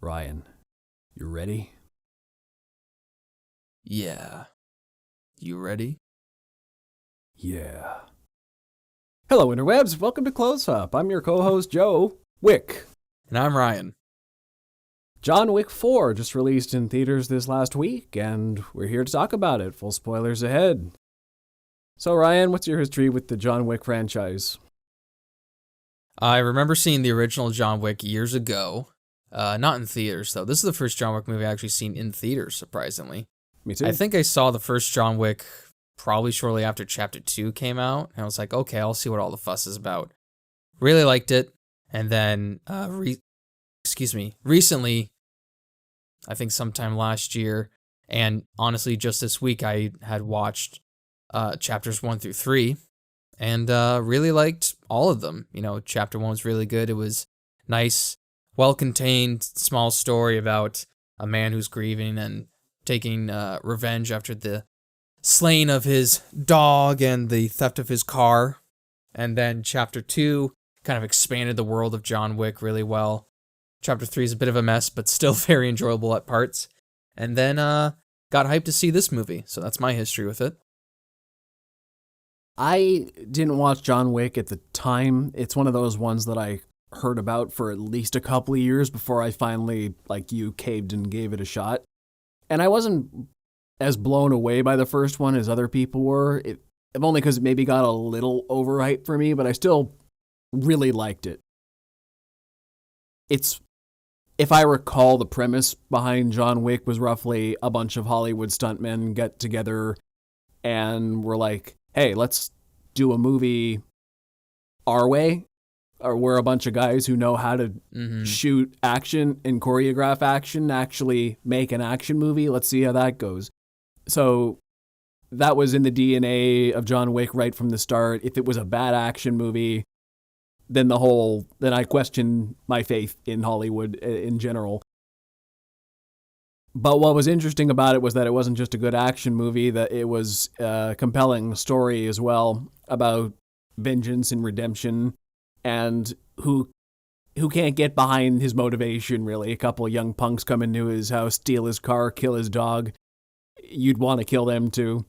Ryan, you ready? Yeah. You ready? Yeah. Hello, interwebs. Welcome to Close Up. I'm your co-host, Joe Wick. And I'm Ryan. John Wick 4 just released in theaters this last week, and we're here to talk about it. Full spoilers ahead. So, Ryan, what's your history with the John Wick franchise? I remember seeing the original John Wick years ago. Not in theaters, though. This is the first John Wick movie I've actually seen in theaters, surprisingly. Me too. I think I saw the first John Wick probably shortly after Chapter 2 came out, and I was like, okay, I'll see what all the fuss is about. Really liked it, and then, recently, I think sometime last year, and honestly, just this week, I had watched Chapters 1 through 3, and really liked all of them. You know, Chapter 1 was really good. It was nice, well-contained, small story about a man who's grieving and taking revenge after the slaying of his dog and the theft of his car. And then Chapter 2 kind of expanded the world of John Wick really well. Chapter 3 is a bit of a mess, but still very enjoyable at parts. And then got hyped to see this movie, so that's my history with it. I didn't watch John Wick at the time. It's one of those ones that I heard about for at least a couple of years before I finally, like you, caved and gave it a shot. And I wasn't as blown away by the first one as other people were, only because it maybe got a little overhyped for me, but I still really liked it. If I recall, the premise behind John Wick was roughly a bunch of Hollywood stuntmen get together and were like, hey, let's do a movie our way. Or we're a bunch of guys who know how to shoot action and choreograph action, actually make an action movie. Let's see how that goes. So that was in the DNA of John Wick right from the start. If it was a bad action movie, then I question my faith in Hollywood in general. But what was interesting about it was that it wasn't just a good action movie, that it was a compelling story as well about vengeance and redemption and who can't get behind his motivation, really. A couple of young punks come into his house, steal his car, kill his dog. You'd want to kill them too.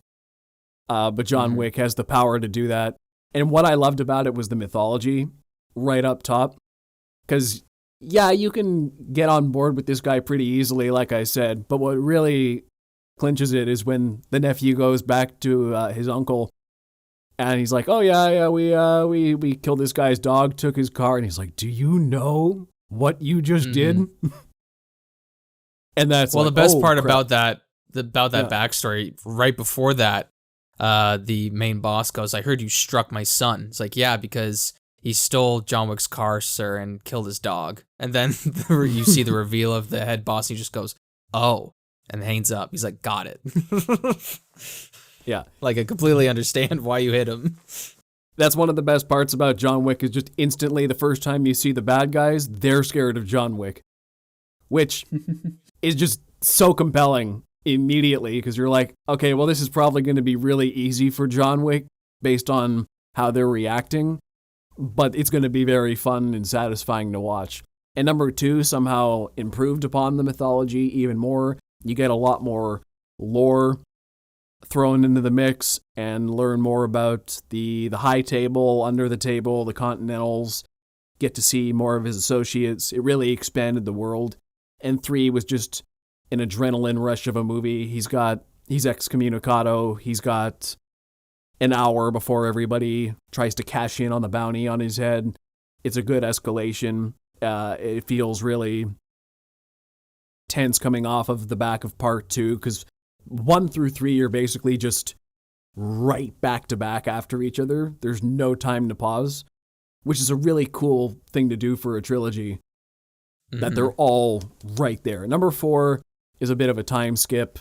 But John Wick has the power to do that. And what I loved about it was the mythology right up top. Because, yeah, you can get on board with this guy pretty easily, like I said. But what really clinches it is when the nephew goes back to his uncle. And he's like, oh, yeah, we killed this guy's dog, took his car. And he's like, do you know what you just did? And that's well, like, the best part crap. about that backstory, right before that, the main boss goes, I heard you struck my son. It's like, yeah, because he stole John Wick's car, sir, and killed his dog. And then you see the reveal of the head boss, and he just goes, oh, and hangs up. He's like, got it. Yeah. Like, I completely understand why you hit him. That's one of the best parts about John Wick is just instantly the first time you see the bad guys, they're scared of John Wick. Which is just so compelling immediately because you're like, okay, well, this is probably going to be really easy for John Wick based on how they're reacting, but it's going to be very fun and satisfying to watch. And number 2 somehow improved upon the mythology even more. You get a lot more lore thrown into the mix and learn more about the high table, under the table, the Continentals, get to see more of his associates. It really expanded the world. And 3 was just an adrenaline rush of a movie. He's excommunicado. He's got an hour before everybody tries to cash in on the bounty on his head. It's a good escalation. It feels really tense coming off of the back of part 2 because 1 through 3 are basically just right back to back after each other. There's no time to pause, which is a really cool thing to do for a trilogy, that they're all right there. Number 4 is a bit of a time skip.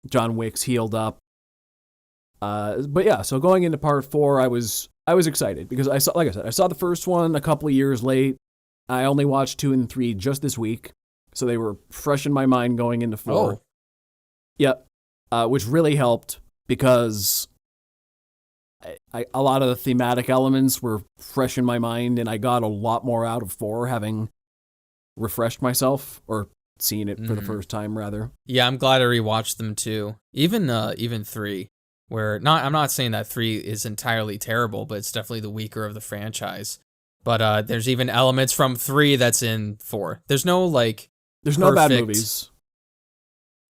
John Wick's healed up. But yeah, so going into part 4, I was excited because I saw the first one a couple of years late. I only watched 2 and 3 just this week, so they were fresh in my mind going into 4. Oh. Yep, which really helped because a lot of the thematic elements were fresh in my mind, and I got a lot more out of 4, having refreshed myself, or seen it for the first time, rather. Yeah, I'm glad I rewatched them too. Even 3, where I'm not saying that 3 is entirely terrible, but it's definitely the weaker of the franchise. But there's even elements from 3 that's in 4. There's no like There's perfect, no bad movies.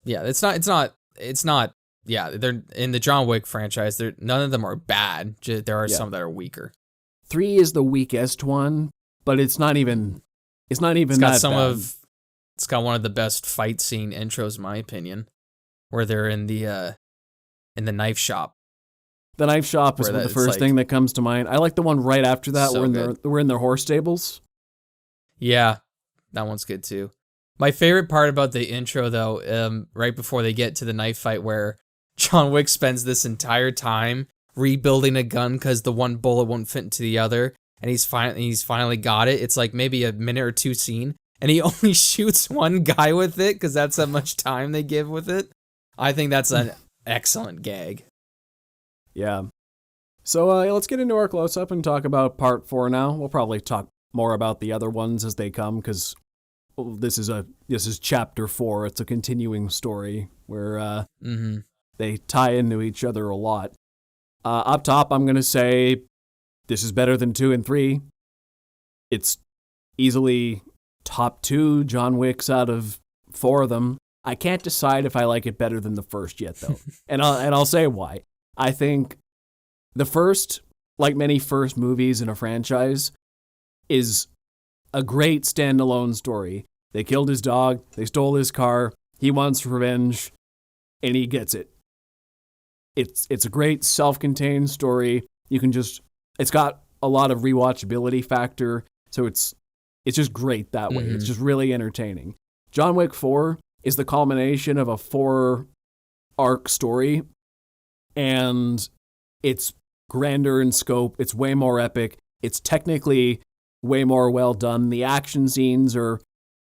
Yeah, it's not. Yeah, they're in the John Wick franchise. None of them are bad. There are some that are weaker. 3 is the weakest one, but it's not even. It's not even. It's got one of the best fight scene intros, in my opinion, where they're in the knife shop. The knife shop is the first thing that comes to mind. I like the one right after that. We're in their horse stables. Yeah, that one's good too. My favorite part about the intro, though, right before they get to the knife fight, where John Wick spends this entire time rebuilding a gun because the one bullet won't fit into the other, and he's finally got it. It's like maybe a minute or 2 scene, and he only shoots one guy with it because that's how much time they give with it. I think that's an excellent gag. Yeah. So let's get into our close-up and talk about part 4 now. We'll probably talk more about the other ones as they come, because this is chapter 4. It's a continuing story where they tie into each other a lot. Up top, I'm going to say this is better than 2 and 3. It's easily top 2 John Wicks out of 4 of them. I can't decide if I like it better than the first yet, though. and I'll say why. I think the first, like many first movies in a franchise, is a great standalone story. They killed his dog, they stole his car, he wants revenge, and he gets it. It's a great self-contained story. It's got a lot of rewatchability factor, so it's just great that way. It's just really entertaining. John Wick 4 is the culmination of a 4-arc story, and it's grander in scope. It's way more epic. It's technically way more well done. The action scenes are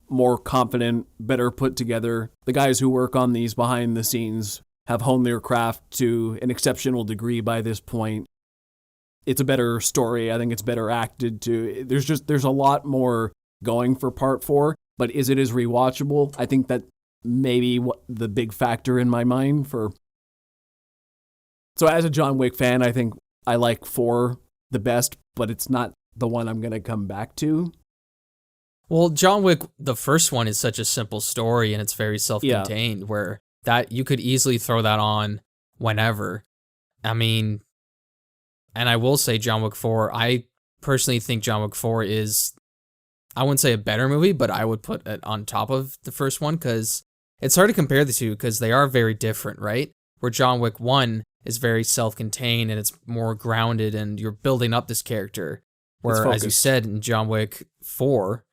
more confident, better put together. The guys who work on these behind the scenes have honed their craft to an exceptional degree by this point. It's a better story. I think it's better acted too. There's a lot more going for part 4, but is it as rewatchable? I think that maybe the big factor in my mind for. So as a John Wick fan, I think I like 4 the best, but it's not the one I'm going to come back to. Well, John Wick, the first one, is such a simple story, and it's very self-contained, where that you could easily throw that on whenever. I mean, and I will say John Wick 4, I personally think John Wick 4 is, I wouldn't say a better movie, but I would put it on top of the first one, because it's hard to compare the two, because they are very different, right? Where John Wick 1 is very self-contained, and it's more grounded, and you're building up this character. Where, as you said, in John Wick 4,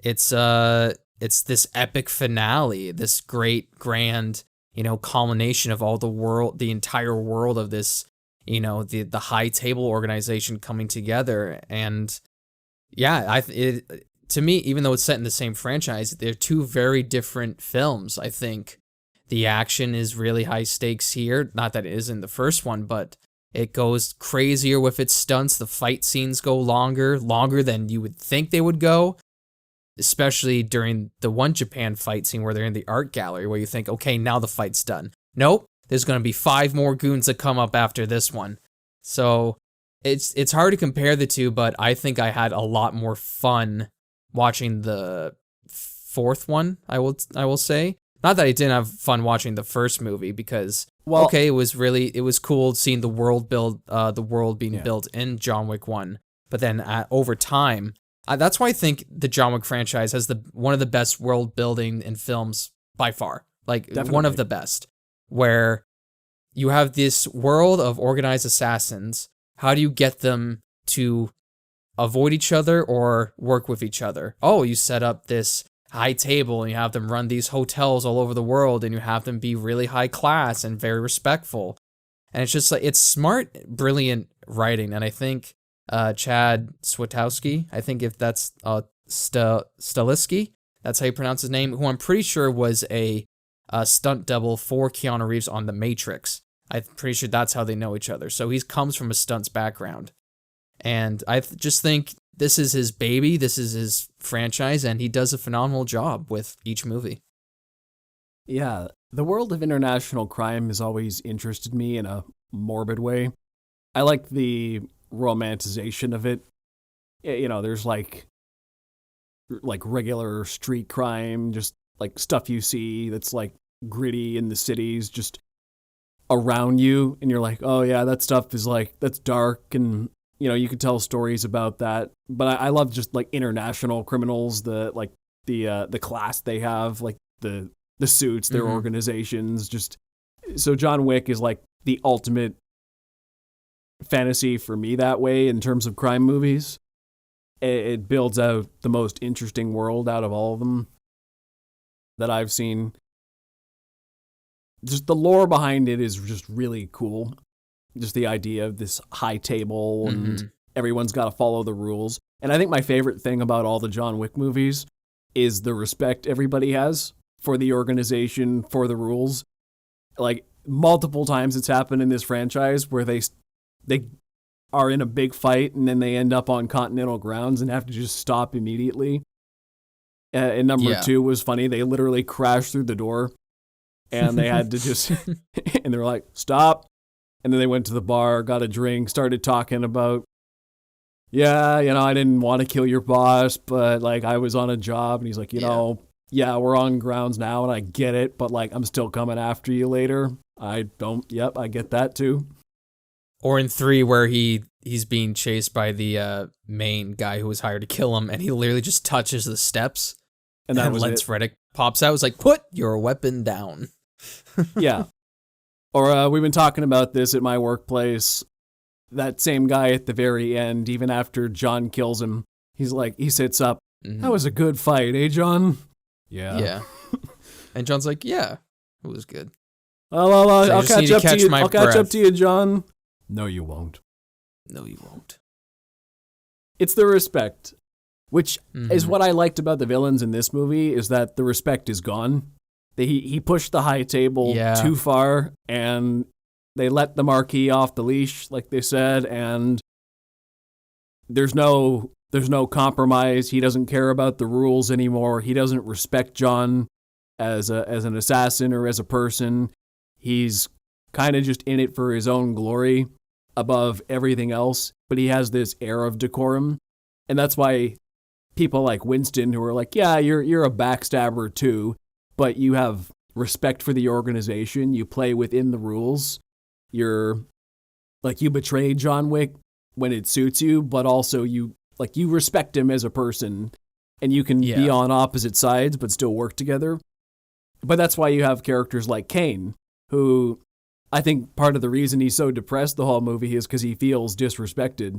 it's this epic finale, this great, grand, culmination of all the entire world of this, the high table organization coming together. And yeah, to me, even though it's set in the same franchise, they're 2 very different films. I think the action is really high stakes here. Not that it is in the first one, but it goes crazier with its stunts. The fight scenes go longer than you would think they would go, especially during the one Japan fight scene where they're in the art gallery, where you think, okay, now the fight's done. Nope, there's going to be 5 more goons that come up after this one. So it's hard to compare the two, but I think I had a lot more fun watching the 4th one, I will say. Not that I didn't have fun watching the first movie, because it was cool seeing the world being built in John Wick 1. But then over time, that's why I think the John Wick franchise has one of the best world building in films by far. Like, definitely one of the best, where you have this world of organized assassins. How do you get them to avoid each other or work with each other? Oh, you set up this high table, and you have them run these hotels all over the world, and you have them be really high class and very respectful. And it's just like, it's smart, brilliant writing. And I think Chad Swatowski, I think if that's Staliski, that's how you pronounce his name, who I'm pretty sure was a stunt double for Keanu Reeves on The Matrix. I'm pretty sure that's how they know each other. So he comes from a stunts background. And I just think this is his baby, this is his franchise, and he does a phenomenal job with each movie. Yeah, the world of international crime has always interested me in a morbid way. I like the romanticization of it. You know, there's like regular street crime, just like stuff you see that's like gritty in the cities, just around you, and you're like, oh yeah, that stuff is like, that's dark, and you know, you could tell stories about that. But I love just like international criminals, the class they have, like the suits, their organizations. Just so John Wick is like the ultimate fantasy for me that way in terms of crime movies. It builds out the most interesting world out of all of them that I've seen. Just the lore behind it is just really cool. Just the idea of this high table and everyone's got to follow the rules. And I think my favorite thing about all the John Wick movies is the respect everybody has for the organization, for the rules. Like multiple times it's happened in this franchise where they are in a big fight and then they end up on continental grounds and have to just stop immediately. And number 2 was funny. They literally crashed through the door and they had to just, and they're like, stop. And then they went to the bar, got a drink, started talking about, yeah, you know, I didn't want to kill your boss, but like I was on a job. And he's like, you know, yeah, we're on grounds now and I get it, but like I'm still coming after you later. I get that too. Or in 3 where he's being chased by the main guy who was hired to kill him, and he literally just touches the steps, and then Lance Reddick pops out. Was like, put your weapon down. Yeah. Or we've been talking about this at my workplace. That same guy at the very end, even after John kills him, he's like, he sits up. That was a good fight, eh, John? Yeah. Yeah. And John's like, yeah, it was good. Well, So I'll catch up to you. I'll catch up to you, John. No, you won't. No, you won't. It's the respect, which is what I liked about the villains in this movie, is that the respect is gone. He pushed the high table too far, and they let the Marquis off the leash, like they said, and there's no compromise. He doesn't care about the rules anymore. He doesn't respect John as an assassin or as a person. He's kind of just in it for his own glory above everything else, but he has this air of decorum. And that's why people like Winston, who are like, yeah, you're a backstabber too, but you have respect for the organization. You play within the rules. You're like, you betray John Wick when it suits you, but also you respect him as a person, and you can be on opposite sides but still work together. But that's why you have characters like Kane, who I think part of the reason he's so depressed the whole movie is because he feels disrespected.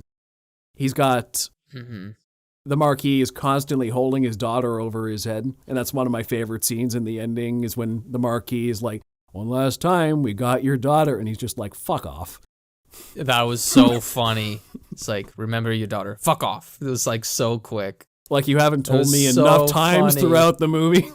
He's got the Marquis is constantly holding his daughter over his head, and that's one of my favorite scenes in the ending is when the Marquis is like, one last time, we got your daughter, and he's just like, fuck off. That was so funny. It's like, remember your daughter. Fuck off. It was like so quick. Like you haven't told me enough times throughout the movie.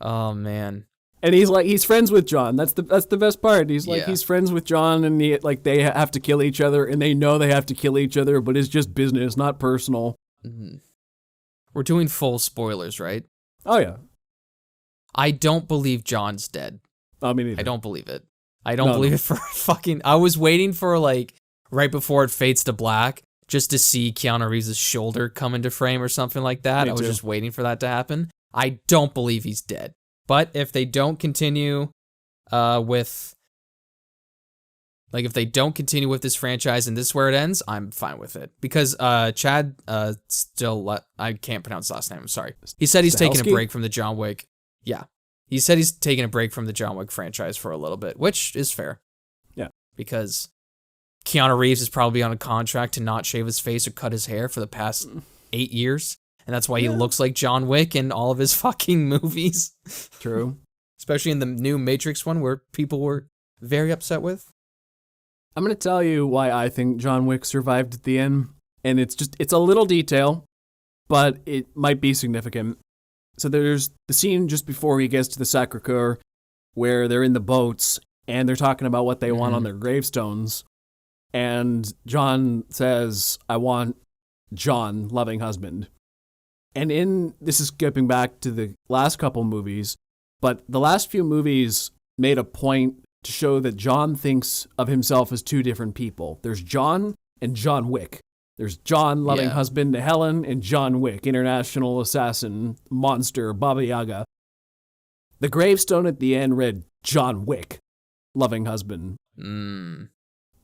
Oh man. And he's friends with John. That's the best part. He's like he's friends with John, and they have to kill each other, and they know they have to kill each other, but it's just business, not personal. We're doing full spoilers, right? Oh yeah. I don't believe John's dead. I mean, I don't believe it. I don't believe it for fucking. I was waiting for like right before it fades to black just to see Keanu Reeves' shoulder come into frame or something like that. I was just waiting for that to happen. I don't believe he's dead. But if they don't continue with this franchise and this is where it ends, I'm fine with it. Because Chad I can't pronounce his last name, I'm sorry. He said he's taking a break from the John Wick. Yeah. He said he's taking a break from the John Wick franchise for a little bit, which is fair. Yeah. Because Keanu Reeves is probably on a contract to not shave his face or cut his hair for the past 8 years. And that's why he looks like John Wick in all of his fucking movies. True. Especially in the new Matrix one where people were very upset with. I'm going to tell you why I think John Wick survived at the end. And it's a little detail, but it might be significant. So there's the scene just before he gets to the Sacre-Cœur where they're in the boats and they're talking about what they want on their gravestones. And John says, I want John, loving husband. And this is skipping back to the last couple movies, but the last few movies made a point to show that John thinks of himself as two different people. There's John and John Wick. There's John, loving husband to Helen, and John Wick, international assassin, monster, Baba Yaga. The gravestone at the end read John Wick, loving husband.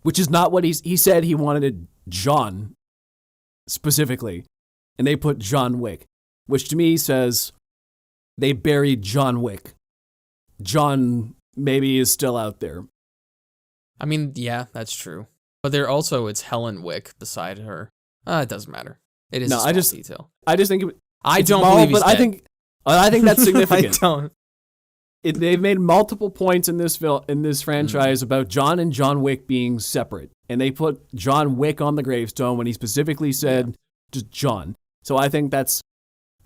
Which is not what he said. He wanted John specifically. And they put John Wick, which to me says they buried John Wick. John maybe is still out there. I mean, yeah, that's true. But it's Helen Wick beside her. It doesn't matter. It is a small detail. I just think I don't believe he's dead. I think that's significant. I don't. They've made multiple points in this franchise about John and John Wick being separate, and they put John Wick on the gravestone when he specifically said just John. So I think that's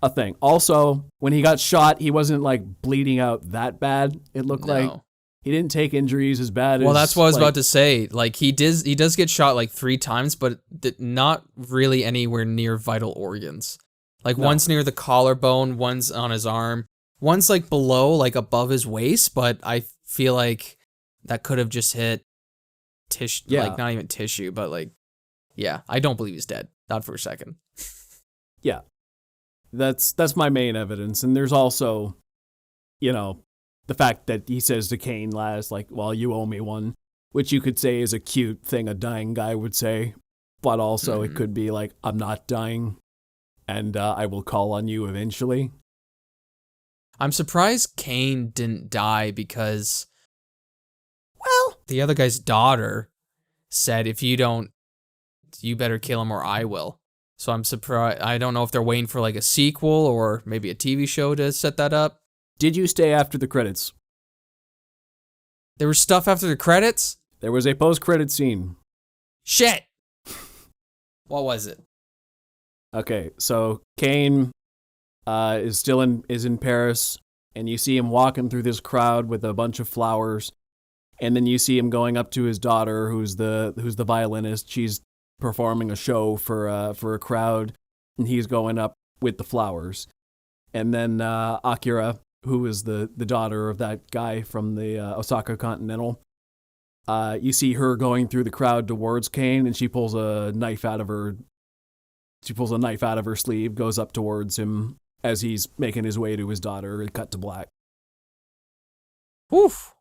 a thing. Also, when he got shot, he wasn't like bleeding out that bad. It looked like he didn't take injuries as bad. Well, that's what I was about to say. Like he does get shot like 3 times, but not really anywhere near vital organs. Like one's near the collarbone, one's on his arm, one's like below, like above his waist. But I feel like that could have just hit tissue, like not even tissue, but like, I don't believe he's dead. Not for a second. Yeah, that's my main evidence. And there's also, the fact that he says to Kane last, like, well, you owe me one, which you could say is a cute thing a dying guy would say. But also it could be like, I'm not dying and I will call on you eventually. I'm surprised Kane didn't die because, well, the other guy's daughter said, if you don't, you better kill him or I will. So I'm surprised. I don't know if they're waiting for like a sequel or maybe a TV show to set that up. Did you stay after the credits? There was stuff after the credits? There was a post-credit scene. Shit! What was it? Okay, so Kane is in Paris, and you see him walking through this crowd with a bunch of flowers, and then you see him going up to his daughter, who's the violinist. She's performing a show for a crowd, and he's going up with the flowers. And then Akira, who is the daughter of that guy from the Osaka Continental, you see her going through the crowd towards Kane, and she pulls a knife out of her sleeve, goes up towards him as he's making his way to his daughter, and cut to black. Oof.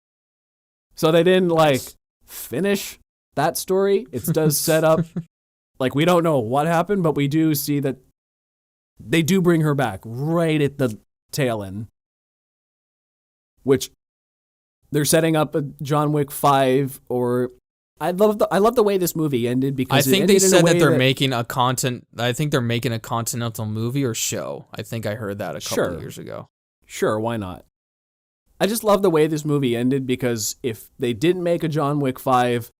So they didn't finish that story. It does set up, we don't know what happened, but we do see that they do bring her back right at the tail end, which they're setting up a John Wick 5. Or I love the way this movie ended, because I think they said that they're making a Continental movie or show. I think I heard that a couple of years ago. Sure, why not? I just love the way this movie ended, because if they didn't make a John Wick 5,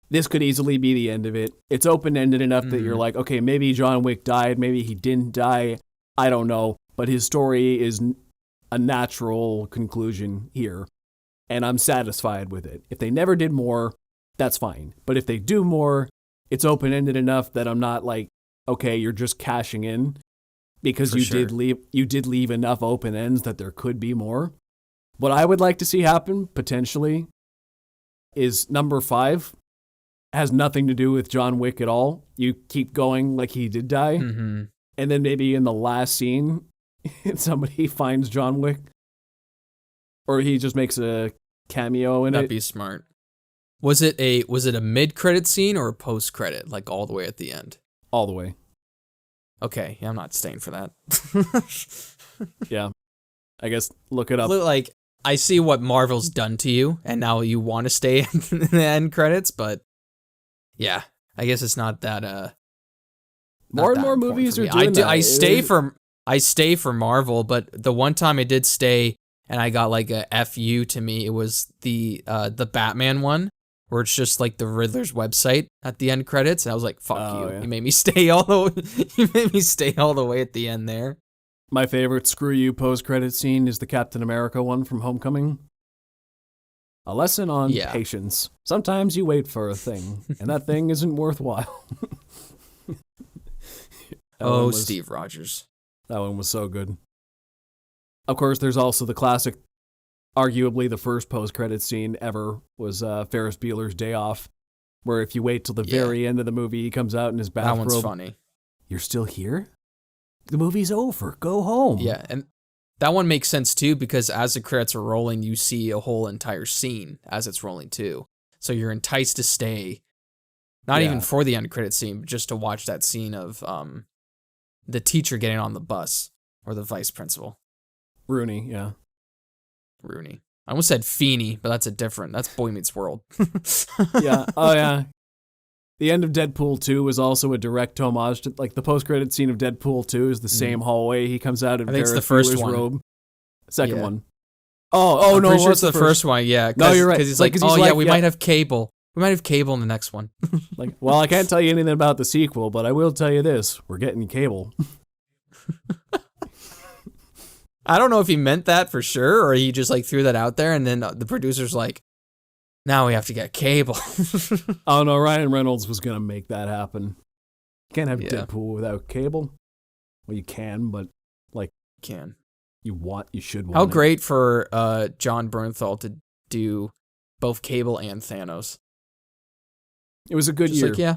this could easily be the end of it. It's open-ended enough that you're like, okay, maybe John Wick died, maybe he didn't die, I don't know. But his story is a natural conclusion here, and I'm satisfied with it. If they never did more, that's fine. But if they do more, it's open-ended enough that I'm not like, okay, you're just cashing in, because did leave enough open ends that there could be more. What I would like to see happen, potentially, is number 5 has nothing to do with John Wick at all. You keep going like he did die, and then maybe in the last scene, somebody finds John Wick, or he just makes a cameo in it. That'd be smart. Was it a mid-credit scene or a post-credit, like all the way at the end? All the way. Okay, I'm not staying for that. Yeah, I guess look it up. Like, I see what Marvel's done to you, and now you want to stay in the end credits, but yeah, I guess it's not that. More and more movies are doing that. I stay for Marvel, but the one time I did stay and I got like a FU to me, it was the Batman one, where it's just like the Riddler's website at the end credits, and I was like, "Fuck you! Yeah. You made me stay all the way at the end there." My favorite screw you post-credit scene is the Captain America one from Homecoming. A lesson on Yeah. patience. Sometimes you wait for a thing, and that thing isn't worthwhile. Steve Rogers. That one was so good. Of course, there's also the classic, arguably the first post-credit scene ever, was Ferris Bueller's Day Off, where if you wait till the very end of the movie, he comes out in his bathrobe. That one's funny. You're still here? The movie's over. Go home. Yeah, and that one makes sense too, because as the credits are rolling, you see a whole entire scene as it's rolling too. So you're enticed to stay, not even for the end credit scene, but just to watch that scene of the teacher getting on the bus, or the vice principal. Rooney, yeah. Rooney. I almost said Feeney, but that's Boy Meets World. Yeah. Oh, yeah. The end of Deadpool 2 was also a direct homage to, like, the post-credit scene of Deadpool 2 is the same hallway. He comes out in Ferris Bueller's robe. Second one. Oh, no, I'm sure it's the first one, yeah. No, you're right. Because he's like, we might have cable. We might have cable in the next one. Like, well, I can't tell you anything about the sequel, but I will tell you this. We're getting cable. I don't know if he meant that for sure, or he just like threw that out there, and then the producer's like, now we have to get cable. Oh, no, Ryan Reynolds was going to make that happen. You can't have Deadpool without cable. Well, you can, but, like... You should want How it. great for John Bernthal to do both Cable and Thanos. It was a good year. Like, yeah,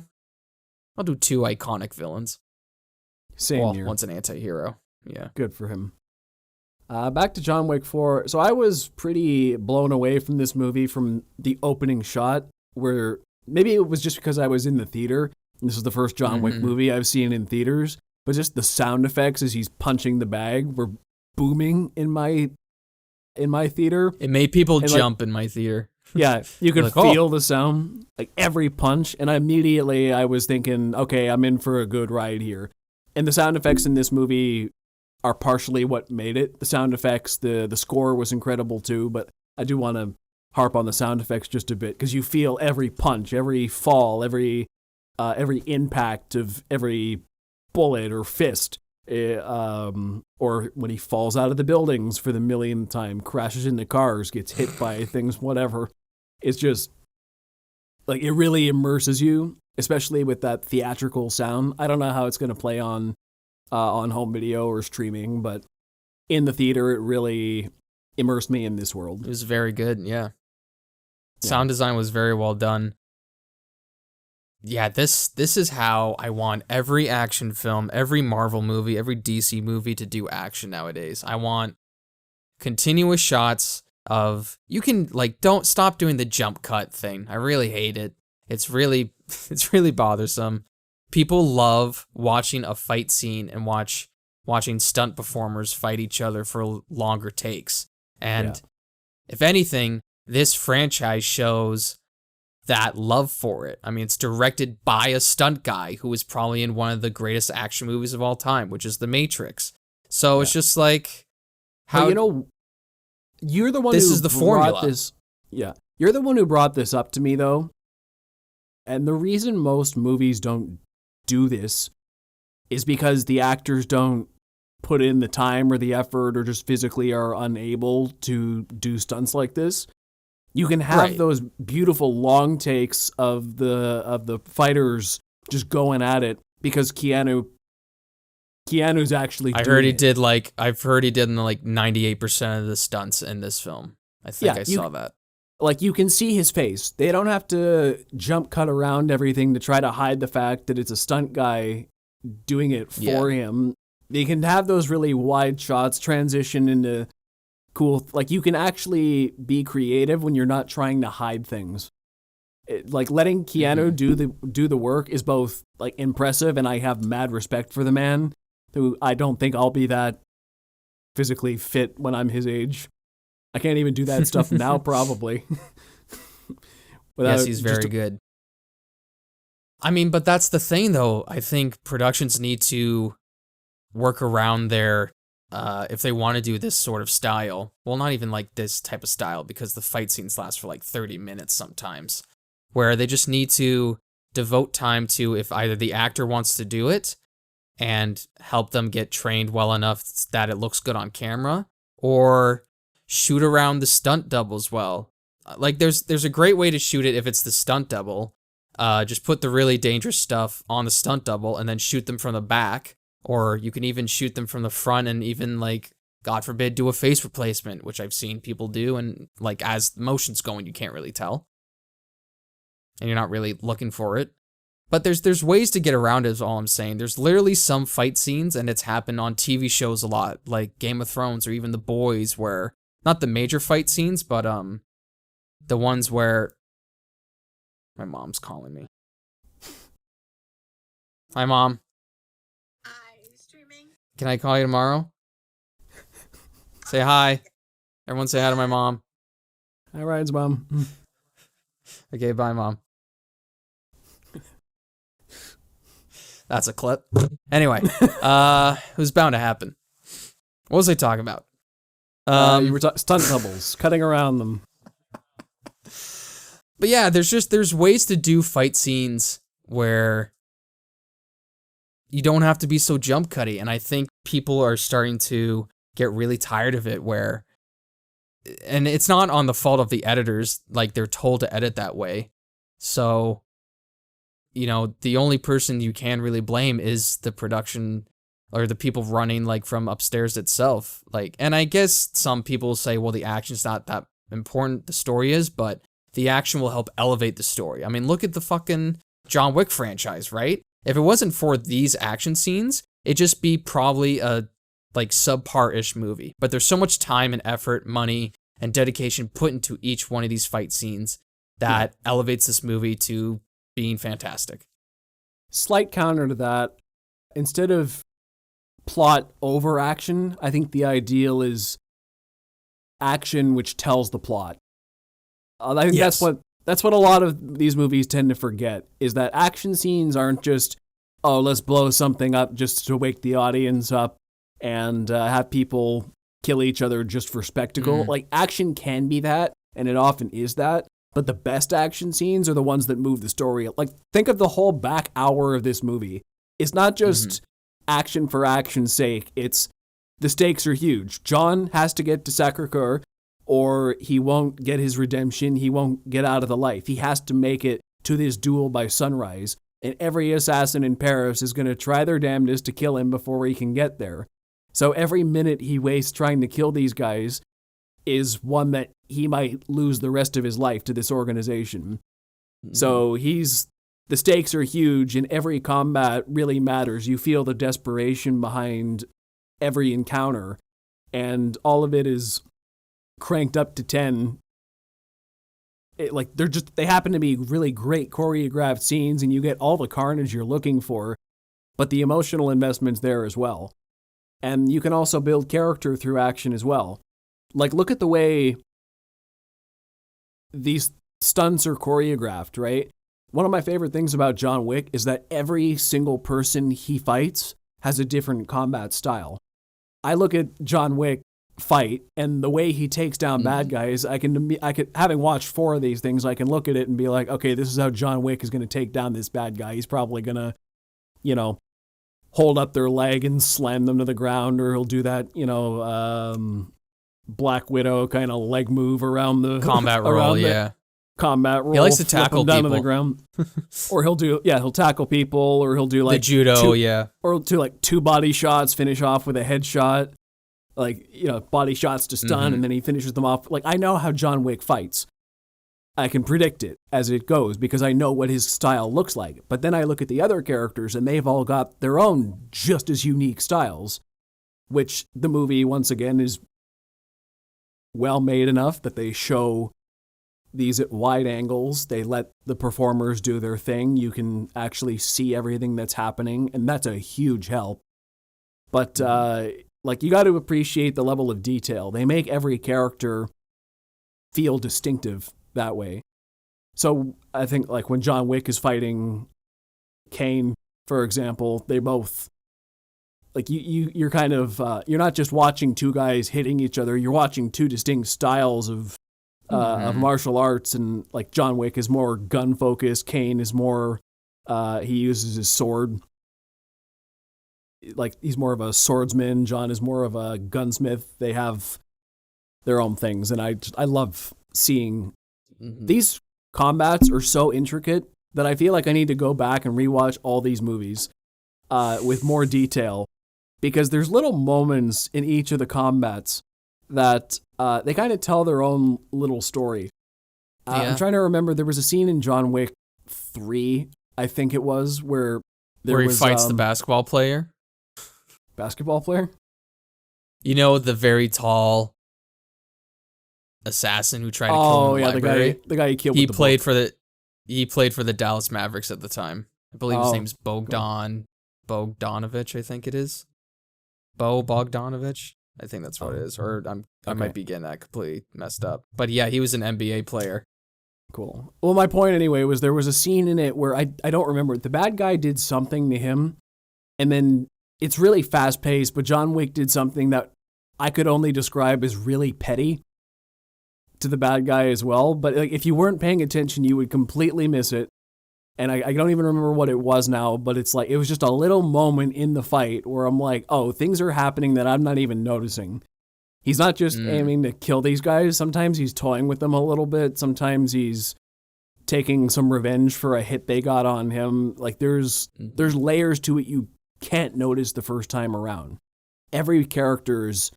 I'll do 2 iconic villains. Same year. One's an anti-hero. Yeah. Good for him. Back to John Wick 4. So I was pretty blown away from this movie from the opening shot, where maybe it was just because I was in the theater. This is the first John Wick movie I've seen in theaters, but just the sound effects as he's punching the bag were booming in my theater. It made people jump in my theater. Yeah, you could feel the sound, like every punch, and I was thinking, okay, I'm in for a good ride here. And the sound effects in this movie are partially what made it. The sound effects, the score was incredible too, but I do want to harp on the sound effects just a bit, because you feel every punch, every fall, every impact of every bullet or fist. Or when he falls out of the buildings for the millionth time, crashes into cars, gets hit by things, whatever. It's just, like, it really immerses you, especially with that theatrical sound. I don't know how it's going to play on home video or streaming, but in the theater, it really immersed me in this world. It was very good, yeah. Sound design was very well done. Yeah, this is how I want every action film, every Marvel movie, every DC movie to do action nowadays. I want continuous shots of, you can, like, don't stop doing the jump cut thing. I really hate it. It's really bothersome. People love watching a fight scene and watching stunt performers fight each other for longer takes. And if anything, this franchise shows that love for it. I mean, it's directed by a stunt guy who was probably in one of the greatest action movies of all time, which is The Matrix. So it's just like, how, you're the one this who is the brought formula. This. Yeah, you're the one who brought this up to me, though. And the reason most movies don't do this is because the actors don't put in the time or the effort, or just physically are unable to do stunts like this. You can have those beautiful long takes of the fighters just going at it because Keanu's actually. I've heard he did 98% of the stunts in this film. I think I saw that. Like, you can see his face. They don't have to jump cut around everything to try to hide the fact that it's a stunt guy doing it for him. They can have those really wide shots transition into cool, like, you can actually be creative when you're not trying to hide things. Like, letting Keanu do the work is both, like, impressive, and I have mad respect for the man, who I don't think I'll be that physically fit when I'm his age. I can't even do that stuff now, probably. Yes, he's very good. I mean, but that's the thing, though. I think productions need to work around their, if they want to do this sort of style. Well, not even like this type of style, because the fight scenes last for like 30 minutes sometimes, where they just need to devote time to, if either the actor wants to do it and help them get trained well enough that it looks good on camera, or shoot around the stunt doubles well. like there's a great way to shoot it if it's the stunt double. Just put the really dangerous stuff on the stunt double and then shoot them from the back, or you can even shoot them from the front and even like, God forbid, do a face replacement, which I've seen people do, and like as the motion's going, you can't really tell, and you're not really looking for it. But there's ways to get around it, is all I'm saying. There's literally some fight scenes, and it's happened on TV shows a lot, like Game of Thrones or even The Boys, where, not the major fight scenes, but the ones where... My mom's calling me. Hi, Mom. Hi, streaming. Can I call you tomorrow? Say hi. Everyone say hi to my mom. Hi, Ryan's mom. Okay, bye, Mom. That's a clip. Anyway, it was bound to happen. What was I talking about? You were stunt doubles, cutting around them. But yeah, there's ways to do fight scenes where you don't have to be so jump cutty, and I think people are starting to get really tired of it, where, and it's not on the fault of the editors, like they're told to edit that way. So, you know, the only person you can really blame is the production or the people running like from upstairs itself. Like, and I guess some people say, well, the action's not that important, the story is, but the action will help elevate the story. I mean, look at the fucking John Wick franchise, right? If it wasn't for these action scenes, it'd just be probably a like subpar-ish movie. But there's so much time and effort, money, and dedication put into each one of these fight scenes that elevates this movie to being fantastic. Slight counter to that, instead of plot over action, I think the ideal is action which tells the plot. I think Yes. that's what a lot of these movies tend to forget, is that action scenes aren't just, oh, let's blow something up just to wake the audience up and have people kill each other just for spectacle. Like, action can be that, and it often is that, but the best action scenes are the ones that move the story. Like, think of the whole back hour of this movie. It's not just action for action's sake. It's, the stakes are huge. John has to get to Sacré-Cœur, or he won't get his redemption. He won't get out of the life. He has to make it to this duel by sunrise. And every assassin in Paris is going to try their damnedest to kill him before he can get there. So every minute he wastes trying to kill these guys is one that he might lose the rest of his life to this organization. So the stakes are huge, and every combat really matters. You feel the desperation behind every encounter, and all of it is cranked up to 10. They happen to be really great choreographed scenes, and you get all the carnage you're looking for, but the emotional investment's there as well. And you can also build character through action as well. Like, look at the way these stunts are choreographed, right? One of my favorite things about John Wick is that every single person he fights has a different combat style. I look at John Wick fight, and the way he takes down bad guys, I could, having watched 4 of these things, I can look at it and be like, okay, this is how John Wick is going to take down this bad guy. He's probably going to, hold up their leg and slam them to the ground, or he'll do that, Black Widow kind of leg move around the Combat roll, yeah. Combat roll. He likes to flip tackle them down people. To the ground. Or he'll tackle people, or he'll do like the judo, or do like 2 body shots, finish off with a headshot. Like, body shots to stun, and then he finishes them off. Like, I know how John Wick fights. I can predict it as it goes because I know what his style looks like. But then I look at the other characters, and they've all got their own just as unique styles, which the movie, once again, is well made enough that they show these at wide angles. They let the performers do their thing. You can actually see everything that's happening, and that's a huge help. But, you got to appreciate the level of detail. They make every character feel distinctive that way. So I think, like, when John Wick is fighting Kane, for example, they both, like, you're kind of, you're not just watching 2 guys hitting each other, you're watching 2 distinct styles of martial arts, and, like, John Wick is more gun-focused, Kane is more, he uses his sword. Like, he's more of a swordsman, John is more of a gunsmith. They have their own things, and I love seeing these combats are so intricate that I feel like I need to go back and rewatch all these movies with more detail, because there's little moments in each of the combats that they kind of tell their own little story. I'm trying to remember, there was a scene in John Wick 3, I think it was, where he fights the basketball player. Basketball player? You know, the very tall assassin who tried to kill him in the library? The guy he killed. He played for the Dallas Mavericks at the time. I believe his name's Bogdanovich, I think it is. Bogdanovich. I think that's what it is. Or I might be getting that completely messed up. But yeah, he was an NBA player. Cool. Well, my point anyway was there was a scene in it where I don't remember. The bad guy did something to him, and then it's really fast paced, but John Wick did something that I could only describe as really petty to the bad guy as well. But like, if you weren't paying attention, you would completely miss it. And I don't even remember what it was now, but it's like, it was just a little moment in the fight where I'm like, oh, things are happening that I'm not even noticing. He's not just aiming to kill these guys. Sometimes he's toying with them a little bit. Sometimes he's taking some revenge for a hit they got on him. Like there's layers to it you can't notice the first time around. Every character's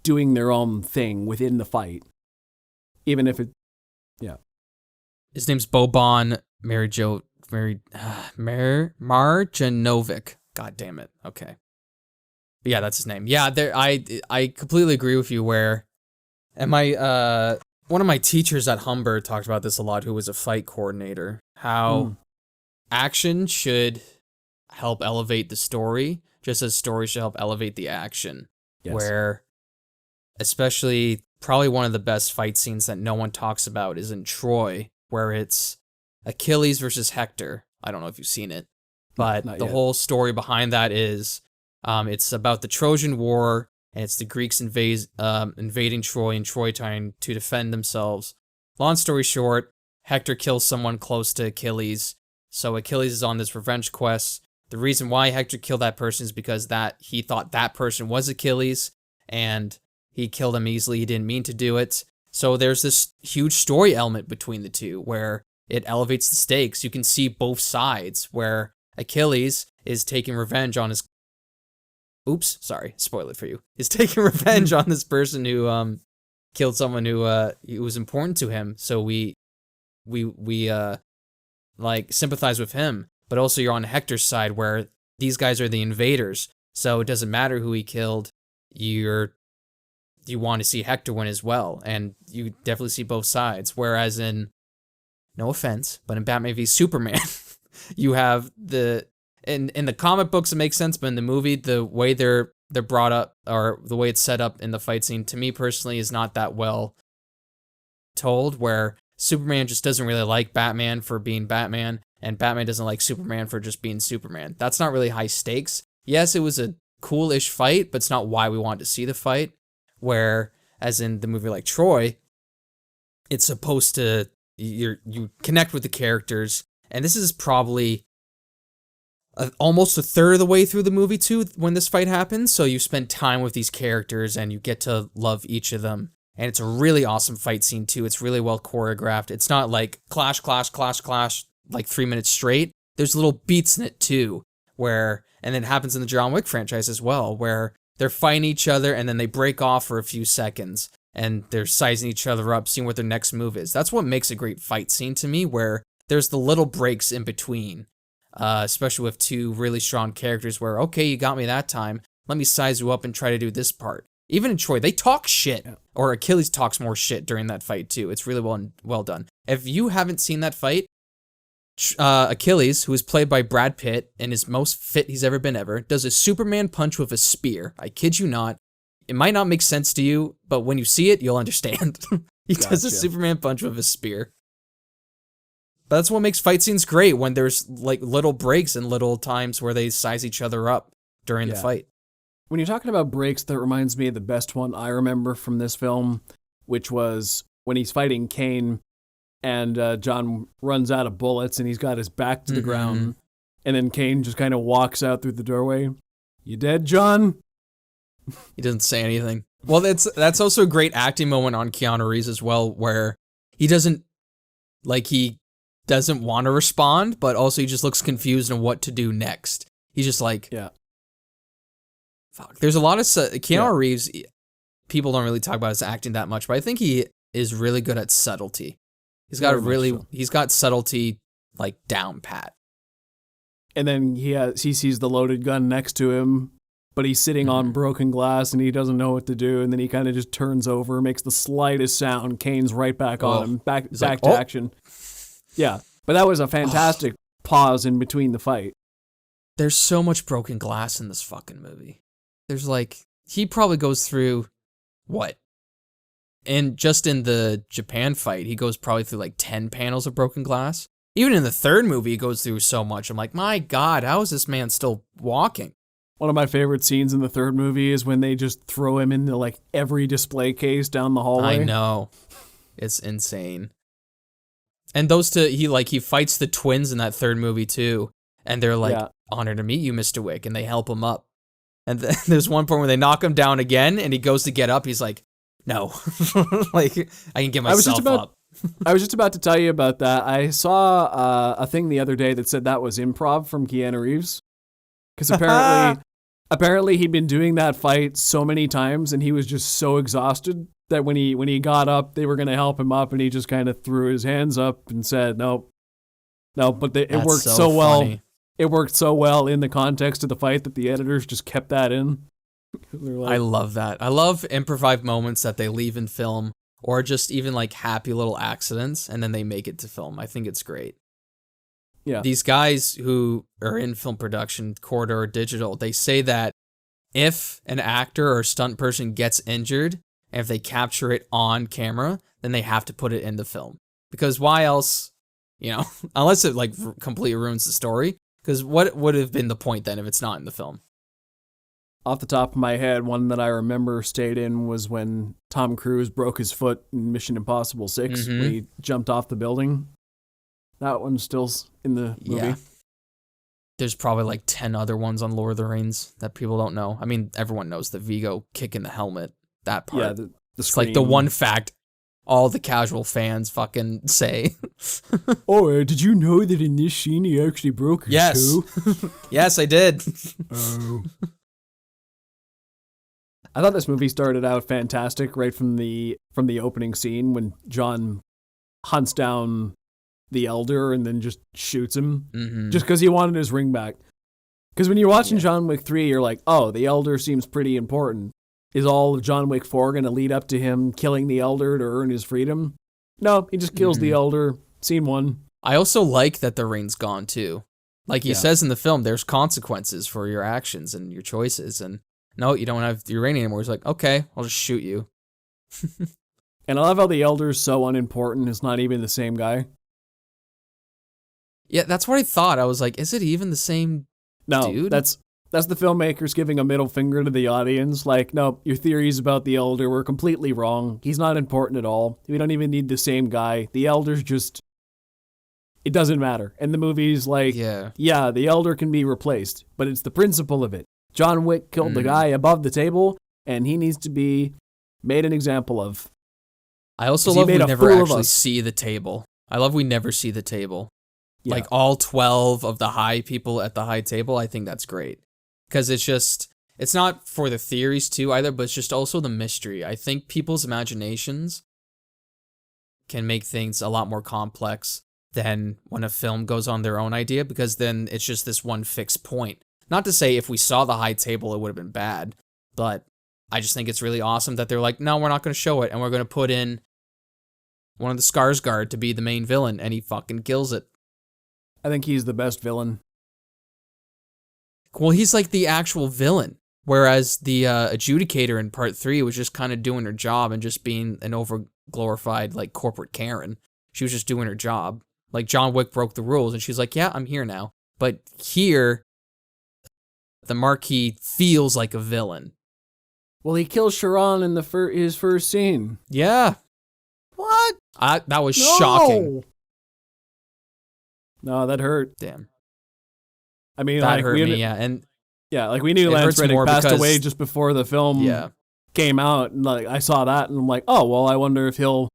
doing their own thing within the even if it, yeah. His name's Boban Marjanovic. God damn it. Okay. But yeah, that's his name. Yeah, I completely agree with you where, and my one of my teachers at Humber talked about this a lot, who was a fight coordinator, how action should help elevate the story, just as story should help elevate the action. Yes. Where, especially, probably one of the best fight scenes that no one talks about is in Troy, where it's Achilles versus Hector. I don't know if you've seen it, but the whole story behind that is it's about the Trojan War, and it's the Greeks invading Troy and Troy trying to defend themselves. Long story short, Hector kills someone close to Achilles, so Achilles is on this revenge quest. The reason why Hector killed that person is because he thought that person was Achilles, and he killed him easily. He didn't mean to do it. So there's this huge story element between the two where it elevates the stakes. You can see both sides, where Achilles is taking revenge on his... Oops, sorry, spoiler for you. He's taking revenge on this person who killed someone who was important to him. So we sympathize with him. But also you're on Hector's side, where these guys are the invaders. So it doesn't matter who he killed. You want to see Hector win as well, and you definitely see both sides. Whereas in, no offense, but in Batman v Superman, you have in the comic books it makes sense, but in the movie, the way they're brought up, or the way it's set up in the fight scene, to me personally, is not that well told. Where Superman just doesn't really like Batman for being Batman, and Batman doesn't like Superman for just being Superman. That's not really high stakes. Yes, it was a cool-ish fight, but it's not why we wanted to see the fight. Where, as in the movie like Troy, it's supposed to, you connect with the characters, and this is probably almost a third of the way through the movie too when this fight happens, so you spend time with these characters and you get to love each of them, and it's a really awesome fight scene too. It's really well choreographed. It's not like clash like 3 minutes straight. There's little beats in it too, and it happens in the John Wick franchise as well, where they're fighting each other, and then they break off for a few seconds, and they're sizing each other up, seeing what their next move is. That's what makes a great fight scene to me, where there's the little breaks in between, especially with two really strong characters where, okay, you got me that time, let me size you up and try to do this part. Even in Troy, they talk shit, or Achilles talks more shit during that fight too. It's really well done. If you haven't seen that fight, Achilles, who is played by Brad Pitt and is most fit he's ever been does a Superman punch with a spear. I kid you not. It might not make sense to you, but when you see it, you'll understand. He does a Superman punch with a spear. But that's what makes fight scenes great, when there's like little breaks and little times where they size each other up during the fight. When you're talking about breaks, that reminds me of the best one I remember from this film, which was when he's fighting Kane, and John runs out of bullets, and he's got his back to the ground, and then Kane just kind of walks out through the doorway. You dead, John? He doesn't say anything. Well, that's also a great acting moment on Keanu Reeves as well, where he doesn't Like he doesn't want to respond, but also he just looks confused on what to do next. He's just like, fuck. There's a lot of Keanu Reeves. People don't really talk about his acting that much, but I think he is really good at subtlety. He's got he's got subtlety like down pat. And then he sees the loaded gun next to him, but he's sitting on broken glass and he doesn't know what to do. And then he kind of just turns over, makes the slightest sound. Kane's right back on him, back to action. Yeah, but that was a fantastic pause in between the fight. There's so much broken glass in this fucking movie. There's like, he probably goes through, what? And just in the Japan fight, he goes probably through like 10 panels of broken glass. Even in the third movie, he goes through so much. I'm like, my God, how is this man still walking? One of my favorite scenes in the third movie is when they just throw him into like every display case down the hallway. I know. It's insane. And those two, he fights the twins in that third movie too. And they're like, honored to meet you, Mr. Wick. And they help him up. And there's one point where they knock him down again and he goes to get up. He's like, no, like I can get myself up. I was just about to tell you about that. I saw a thing the other day that said that was improv from Keanu Reeves. Because apparently he'd been doing that fight so many times and he was just so exhausted that when he got up, they were going to help him up and he just kind of threw his hands up and said, no, but it worked so well. It worked so well in the context of the fight that the editors just kept that in. I love that. I love improvised moments that they leave in film or just even like happy little accidents and then they make it to film. I think it's great. Yeah. These guys who are in film production, Corridor Digital, they say that if an actor or stunt person gets injured, and if they capture it on camera, then they have to put it in the film. Because why else, unless it like completely ruins the story, because what would have been the point then if it's not in the film? Off the top of my head, one that I remember stayed in was when Tom Cruise broke his foot in Mission Impossible 6 when he jumped off the building. That one's still in the movie. Yeah. There's probably like 10 other ones on Lord of the Rings that people don't know. I mean, everyone knows the Vigo kick in the helmet. That part. Yeah, it's like the one fact all the casual fans fucking say. Did you know that in this scene he actually broke his toe? Yes, I did. Oh. I thought this movie started out fantastic right from the opening scene when John hunts down the Elder and then just shoots him just because he wanted his ring back. Because when you're watching John Wick 3, you're like, oh, the Elder seems pretty important. Is all of John Wick 4 going to lead up to him killing the Elder to earn his freedom? No, he just kills the Elder. Scene 1. I also like that the ring's gone too. Like he says in the film, there's consequences for your actions and your choices. And no, you don't have your ring anymore. He's like, okay, I'll just shoot you. And I love how the Elder's so unimportant. It's not even the same guy. Yeah, that's what I thought. I was like, is it even the same dude? That's the filmmakers giving a middle finger to the audience. Like, no, your theories about the Elder were completely wrong. He's not important at all. We don't even need the same guy. The Elder's just... It doesn't matter. And the movie's like, yeah, the Elder can be replaced, but it's the principle of it. John Wick killed the guy above the table, and he needs to be made an example of. I also love we never actually see the table. I love we never see the table. Yeah. Like all 12 of the high people at the high table, I think that's great. Because it's not for the theories too either, but it's just also the mystery. I think people's imaginations can make things a lot more complex than when a film goes on their own idea, because then it's just this one fixed point. Not to say if we saw the high table, it would have been bad, but I just think it's really awesome that they're like, no, we're not going to show it, and we're going to put in one of the Skarsgård to be the main villain, and he fucking kills it. I think he's the best villain. Well, he's like the actual villain, whereas the adjudicator in part 3 was just kind of doing her job and just being an over-glorified like corporate Karen. She was just doing her job. Like John Wick broke the rules, and she's like, yeah, I'm here now. But here, the Marquis feels like a villain. Well, he kills Sharon in his first scene. Yeah. What? That was shocking. No, that hurt. Damn. I mean, that hurt me, yeah. And like we knew Lance Reddick passed away just before the film came out, and like I saw that, and I'm like, oh well, I wonder if he'll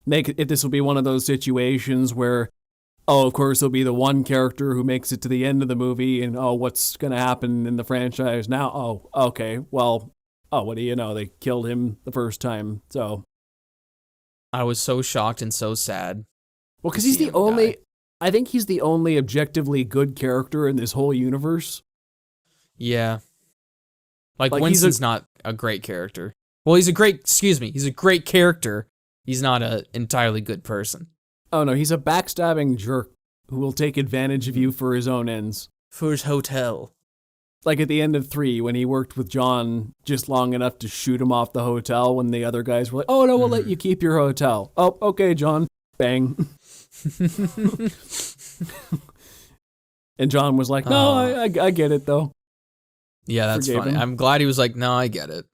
this will be one of those situations where, oh, of course, there'll be the one character who makes it to the end of the movie, and oh, what's going to happen in the franchise now? Oh, okay, well, oh, what do you know? They killed him the first time, so. I was so shocked and so sad. Well, because he's the only, I think he's the only objectively good character in this whole universe. Yeah. Like Winston's not a great character. Well, he's a great character. He's not an entirely good person. Oh, no, he's a backstabbing jerk who will take advantage of you for his own ends. For his hotel. Like at the end of 3, when he worked with John just long enough to shoot him off the hotel when the other guys were like, oh, no, we'll let you keep your hotel. Oh, okay, John. Bang. And John was like, no, I get it, though. Yeah, that's funny. I'm glad he was like, no, I get it.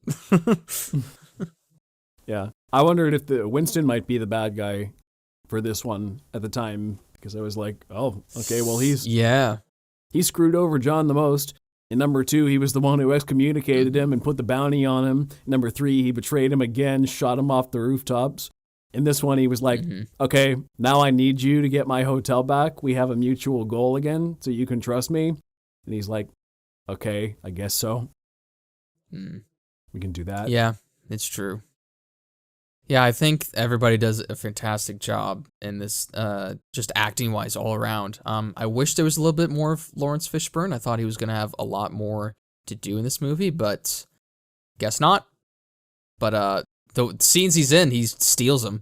Yeah. I wondered if Winston might be the bad guy for this one at the time, because I was like, oh, okay, well, he screwed over John the most. In number 2, he was the one who excommunicated him and put the bounty on him. In number 3, he betrayed him again, shot him off the rooftops. In this one, he was like, okay, now I need you to get my hotel back. We have a mutual goal again, so you can trust me. And he's like, okay, I guess so. We can do that. Yeah, it's true. Yeah, I think everybody does a fantastic job in this, just acting-wise all around. I wish there was a little bit more of Lawrence Fishburne. I thought he was going to have a lot more to do in this movie, but guess not. But the scenes he's in, he steals them.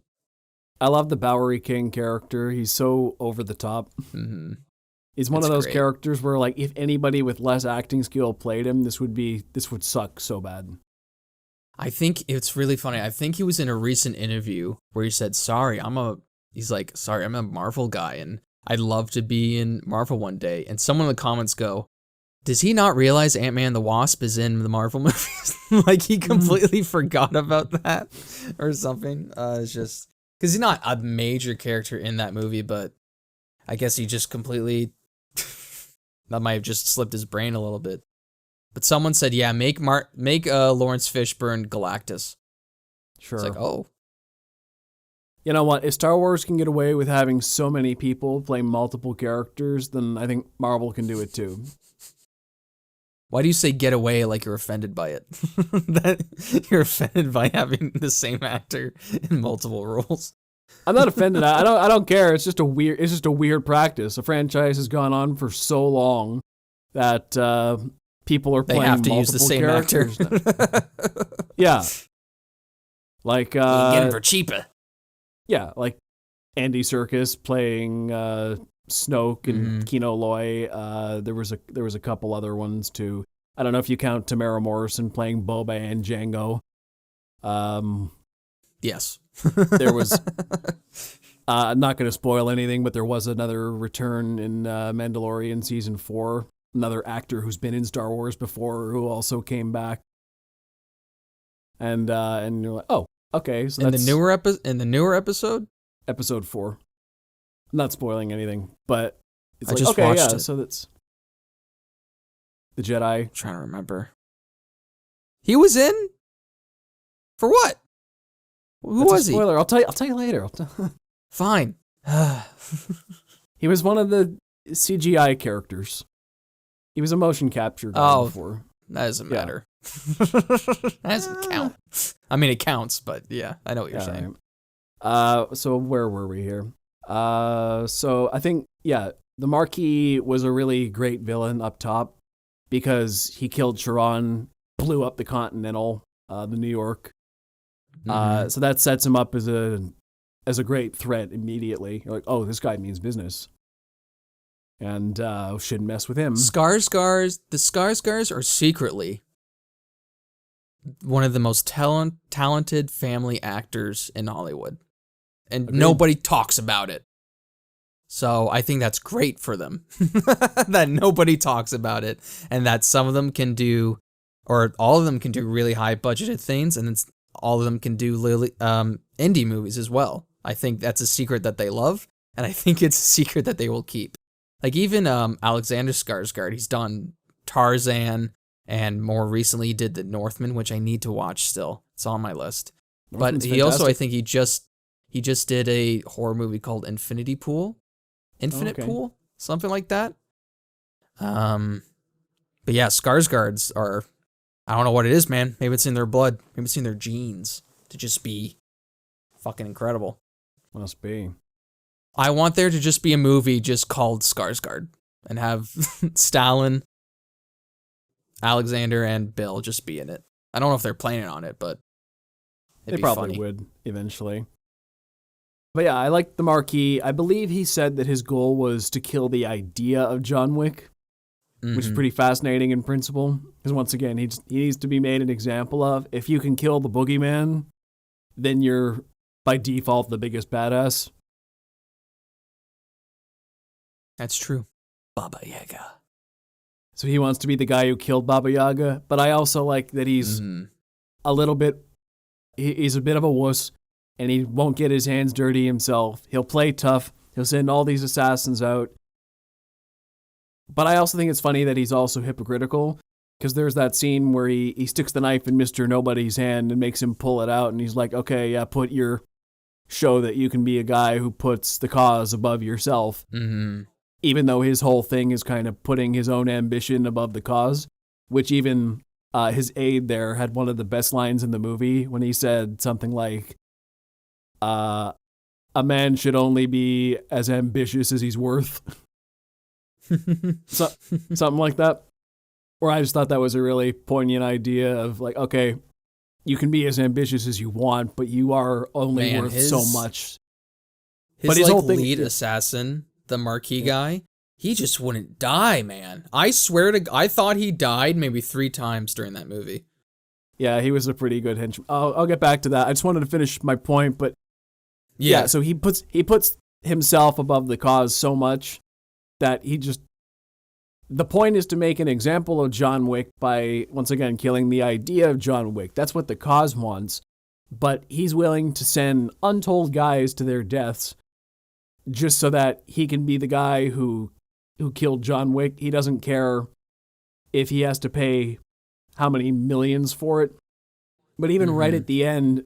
I love the Bowery King character. He's so over the top. Mm-hmm. He's one of those characters where, like, if anybody with less acting skill played him, this would suck so bad. I think it's really funny. I think he was in a recent interview where he said, he's like, sorry, I'm a Marvel guy and I'd love to be in Marvel one day. And someone in the comments go, does he not realize Ant-Man and the Wasp is in the Marvel movies? Like he completely forgot about that or something. It's just, because he's not a major character in that movie, but I guess he just completely, that might have just slipped his brain a little bit. But someone said, yeah, make Lawrence Fishburne Galactus. Sure. It's like, oh. You know what? If Star Wars can get away with having so many people play multiple characters, then I think Marvel can do it too. Why do you say get away like you're offended by it? That you're offended by having the same actor in multiple roles? I'm not offended. I don't care. It's just a weird practice. A franchise has gone on for so long that people are playing multiple characters. They have to use the same actor. Yeah. Like you get him for cheaper. Yeah, like Andy Serkis playing Snoke and Kino Loy. There was a couple other ones too. I don't know if you count Tamara Morrison playing Boba and Django. Yes. There was. I'm not going to spoil anything, but there was another return in Mandalorian season 4. Another actor who's been in Star Wars before who also came back. And you're like, oh, okay. So in the newer episode, episode 4. I'm not spoiling anything, but it's I like, just okay, watched yeah. it. So that's the Jedi. I'm trying to remember. He was in. For what? Who was he? Spoiler. I'll tell you later. Fine. He was one of the CGI characters. He was a motion capture guy before. That doesn't matter. That doesn't count. I mean, it counts, but yeah, I know what you're saying. So where were we here? So I think, the Marquis was a really great villain up top because he killed Chiron, blew up the Continental, the New York. So that sets him up as a great threat immediately. You're like, oh, this guy means business. And shouldn't mess with him. The Skarsgårds are secretly one of the most talented family actors in Hollywood. And nobody talks about it. So I think that's great for them. That nobody talks about it. And that some of them can do, or all of them can do really high budgeted things. And then all of them can do indie movies as well. I think that's a secret that they love. And I think it's a secret that they will keep. Like even Alexander Skarsgård, he's done Tarzan, and more recently he did The Northman, which I need to watch still. It's on my list. But he also, I think he He just did a horror movie called Infinite Pool, something like that. But yeah, Skarsgårds are, I don't know what it is, man. Maybe it's in their blood. Maybe it's in their genes to just be fucking incredible. Must be. I want there to just be a movie just called Skarsgård and have Stalin, Alexander, and Bill just be in it. I don't know if they're planning on it, but it'd be probably funny. would eventually. But yeah, I like the Marquis. I believe he said that his goal was to kill the idea of John Wick, which is pretty fascinating in principle. Because once again, he needs to be made an example of. If you can kill the boogeyman, then you're by default the biggest badass. That's true. Baba Yaga. So he wants to be the guy who killed Baba Yaga. But I also like that he's a little bit, he's a bit of a wuss, and he won't get his hands dirty himself. He'll play tough. He'll send all these assassins out. But I also think it's funny that he's also hypocritical, because there's that scene where he sticks the knife in Mr. Nobody's hand and makes him pull it out, and he's like, okay, yeah, show that you can be a guy who puts the cause above yourself. Even though his whole thing is kind of putting his own ambition above the cause, which even his aide there had one of the best lines in the movie when he said something like, a man should only be as ambitious as he's worth. Something like that. Where I just thought that was a really poignant idea of like, okay, you can be as ambitious as you want, but you are only worth so much. His whole thing, lead assassin, the Marquis guy, he just wouldn't die, man. I swear I thought he died maybe 3 times during that movie. Yeah, he was a pretty good henchman. I'll get back to that. I just wanted to finish my point, but yeah, so he puts himself above the cause so much that the point is to make an example of John Wick by, once again, killing the idea of John Wick. That's what the cause wants. But he's willing to send untold guys to their deaths just so that he can be the guy who killed John Wick. He doesn't care if he has to pay how many millions for it. But even right at the end,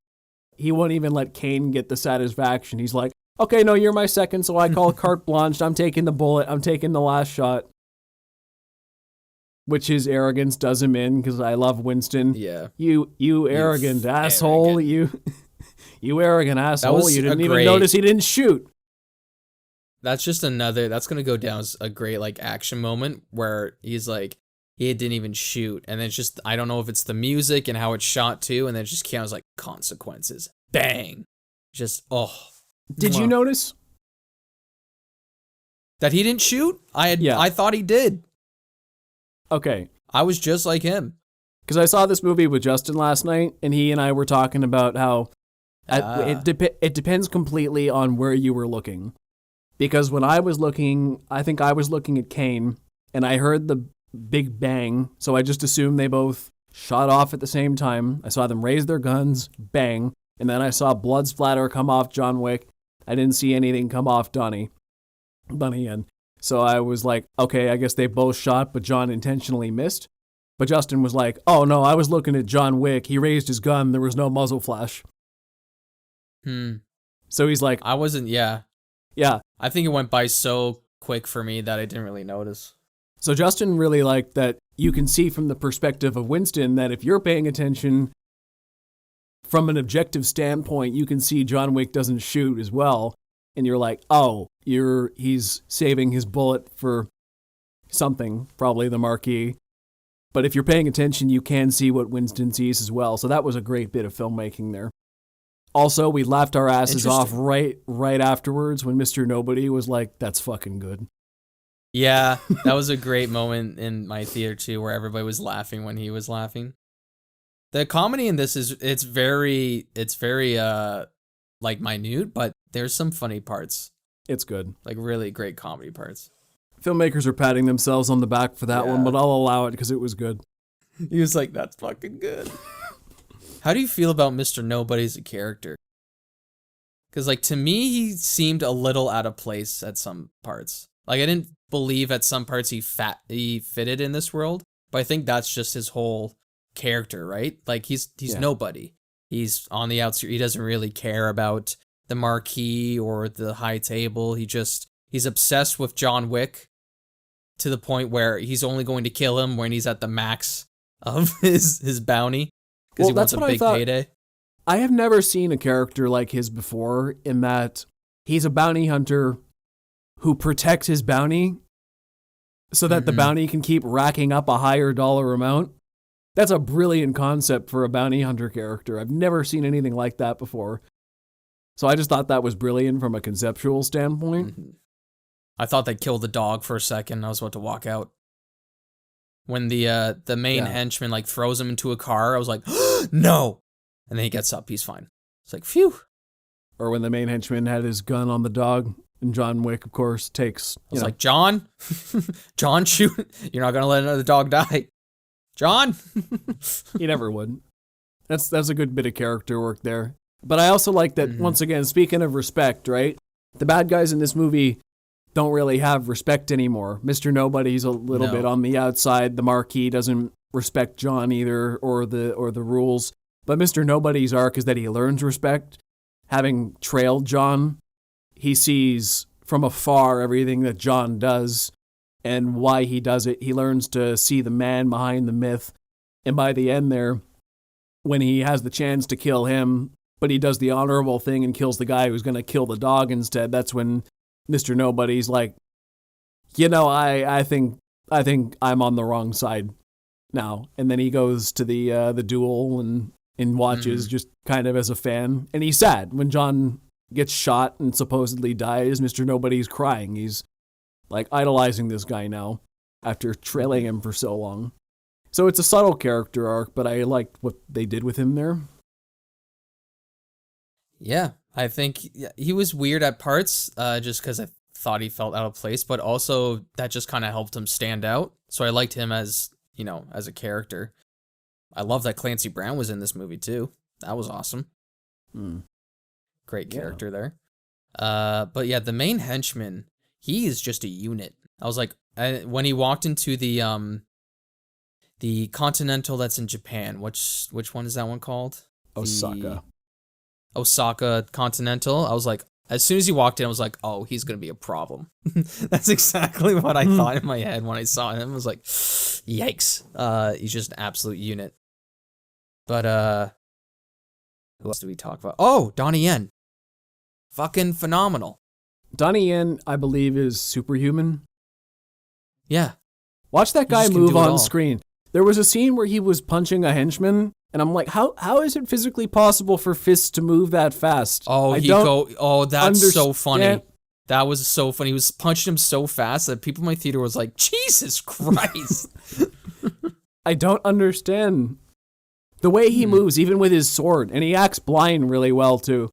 he won't even let Kane get the satisfaction. He's like, okay, no, you're my second, so I call carte blanche. I'm taking the bullet. I'm taking the last shot. Which his arrogance does him in, because I love Winston. Yeah. You arrogant asshole. Arrogant. You arrogant asshole. You didn't even notice he didn't shoot. That's just that's going to go down as a great like action moment where he's like, he didn't even shoot. And then it's just, I don't know if it's the music and how it's shot too. And then it just counts like consequences. Bang. Just, Did you notice that he didn't shoot? I thought he did. Okay. I was just like him. Because I saw this movie with Justin last night, and he and I were talking about how it depends completely on where you were looking. Because when I was looking, I think I was looking at Kane, and I heard the big bang, so I just assumed they both shot off at the same time. I saw them raise their guns, bang, and then I saw blood splatter come off John Wick. I didn't see anything come off Bunny. And so I was like, okay, I guess they both shot, but John intentionally missed. But Justin was like, oh no, I was looking at John Wick. He raised his gun. There was no muzzle flash. So he's like, I wasn't, yeah. I think it went by so quick for me that I didn't really notice. So Justin really liked that you can see from the perspective of Winston that if you're paying attention from an objective standpoint, you can see John Wick doesn't shoot as well. And you're like, oh, he's saving his bullet for something, probably the Marquis. But if you're paying attention, you can see what Winston sees as well. So that was a great bit of filmmaking there. Also, we laughed our asses off right afterwards when Mr. Nobody was like, that's fucking good. Yeah, that was a great moment in my theater too, where everybody was laughing when he was laughing. The comedy in this it's very like minute, but there's some funny parts. It's good. Like really great comedy parts. Filmmakers are patting themselves on the back for that one, but I'll allow it because it was good. He was like, that's fucking good. How do you feel about Mr. Nobody as a character? Because, like, to me, he seemed a little out of place at some parts. Like, I didn't believe at some parts he fitted in this world, but I think that's just his whole character, right? Like, he's nobody. He's on the outskirts. He doesn't really care about the marquee or the high table. He's obsessed with John Wick to the point where he's only going to kill him when he's at the max of his bounty because he wants a big payday. I have never seen a character like his before, in that he's a bounty hunter who protects his bounty so that the bounty can keep racking up a higher dollar amount. That's a brilliant concept for a bounty hunter character. I've never seen anything like that before. So I just thought that was brilliant from a conceptual standpoint. I thought they killed the dog for a second. I was about to walk out. When the main henchman like throws him into a car, I was like, no! And then he gets up, he's fine. It's like, phew. Or when the main henchman had his gun on the dog, and John Wick, of course, takes... I was like, John? John, shoot. You're not going to let another dog die. John? He never would. That's a good bit of character work there. But I also like that, once again, speaking of respect, right? The bad guys in this movie don't really have respect anymore. Mr. Nobody's a little bit on the outside. The Marquis doesn't respect John either, or the rules. But Mr. Nobody's arc is that he learns respect. Having trailed John, he sees from afar everything that John does and why he does it. He learns to see the man behind the myth. And by the end there, when he has the chance to kill him, but he does the honorable thing and kills the guy who's going to kill the dog instead, that's when Mr. Nobody's like, I think I'm on the wrong side now. And then he goes to the duel and watches just kind of as a fan. And he's sad when John gets shot and supposedly dies. Mr. Nobody's crying. He's like idolizing this guy now after trailing him for so long. So it's a subtle character arc, but I liked what they did with him there. Yeah, I think he was weird at parts, just because I thought he felt out of place, but also that just kind of helped him stand out. So I liked him as a character. I love that Clancy Brown was in this movie too. That was awesome. Great character there. But yeah, the main henchman, he is just a unit. I was like, when he walked into the Continental that's in Japan, which one is that one called? Osaka Continental. I was like, as soon as he walked in, I was like, oh, he's going to be a problem. That's exactly what I thought in my head when I saw him. I was like, yikes. He's just an absolute unit. But, who else do we talk about? Oh, Donnie Yen. Fucking phenomenal. Donnie Yen, I believe, is superhuman. Yeah. Watch that guy move on screen. There was a scene where he was punching a henchman, and I'm like, how is it physically possible for fists to move that fast? Oh, that's so funny. That was so funny. He was punching him so fast that people in my theater was like, Jesus Christ. I don't understand the way he moves, even with his sword, and he acts blind really well too.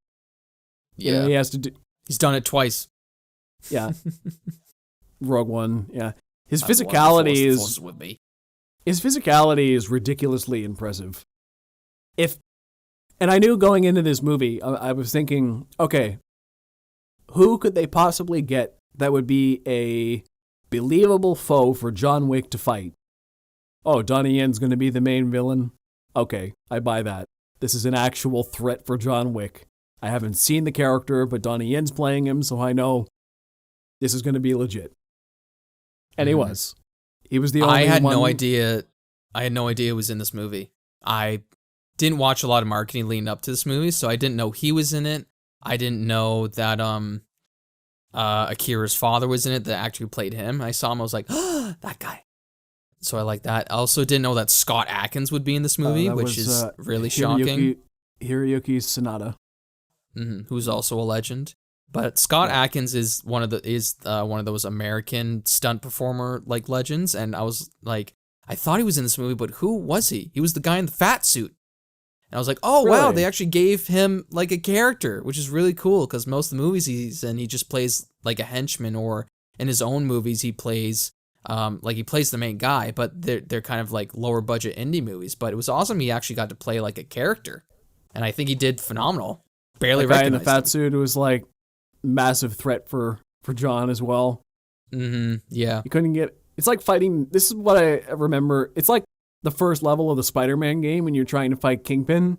Yeah, he has to do. He's done it twice. Yeah, Rogue One. Yeah, his physicality is ridiculously impressive. And I knew going into this movie, I was thinking, okay, who could they possibly get that would be a believable foe for John Wick to fight? Oh, Donnie Yen's going to be the main villain? Okay, I buy that. This is an actual threat for John Wick. I haven't seen the character, but Donnie Yen's playing him, so I know this is going to be legit. And he was. He was the only one. I had no idea it was in this movie. I didn't watch a lot of marketing leading up to this movie, so I didn't know he was in it. I didn't know that Akira's father was in it, the actor who played him. I saw him, I was like, oh, that guy. So I like that. I also didn't know that Scott Adkins would be in this movie, which is really shocking. Hiroyuki Sanada. Who's also a legend. But Scott Adkins is one of those American stunt performer like legends, and I was like, I thought he was in this movie, but who was he? He was the guy in the fat suit. And I was like, oh, really? Wow, they actually gave him like a character, which is really cool, because most of the movies he's in, he just plays like a henchman, or in his own movies he plays he plays the main guy, but they're kind of like lower budget indie movies. But it was awesome he actually got to play like a character. And I think he did phenomenal. Barely recognized him. The guy in the fat suit was like massive threat for John as well. Yeah. You couldn't get... It's like fighting... This is what I remember. It's like the first level of the Spider-Man game when you're trying to fight Kingpin.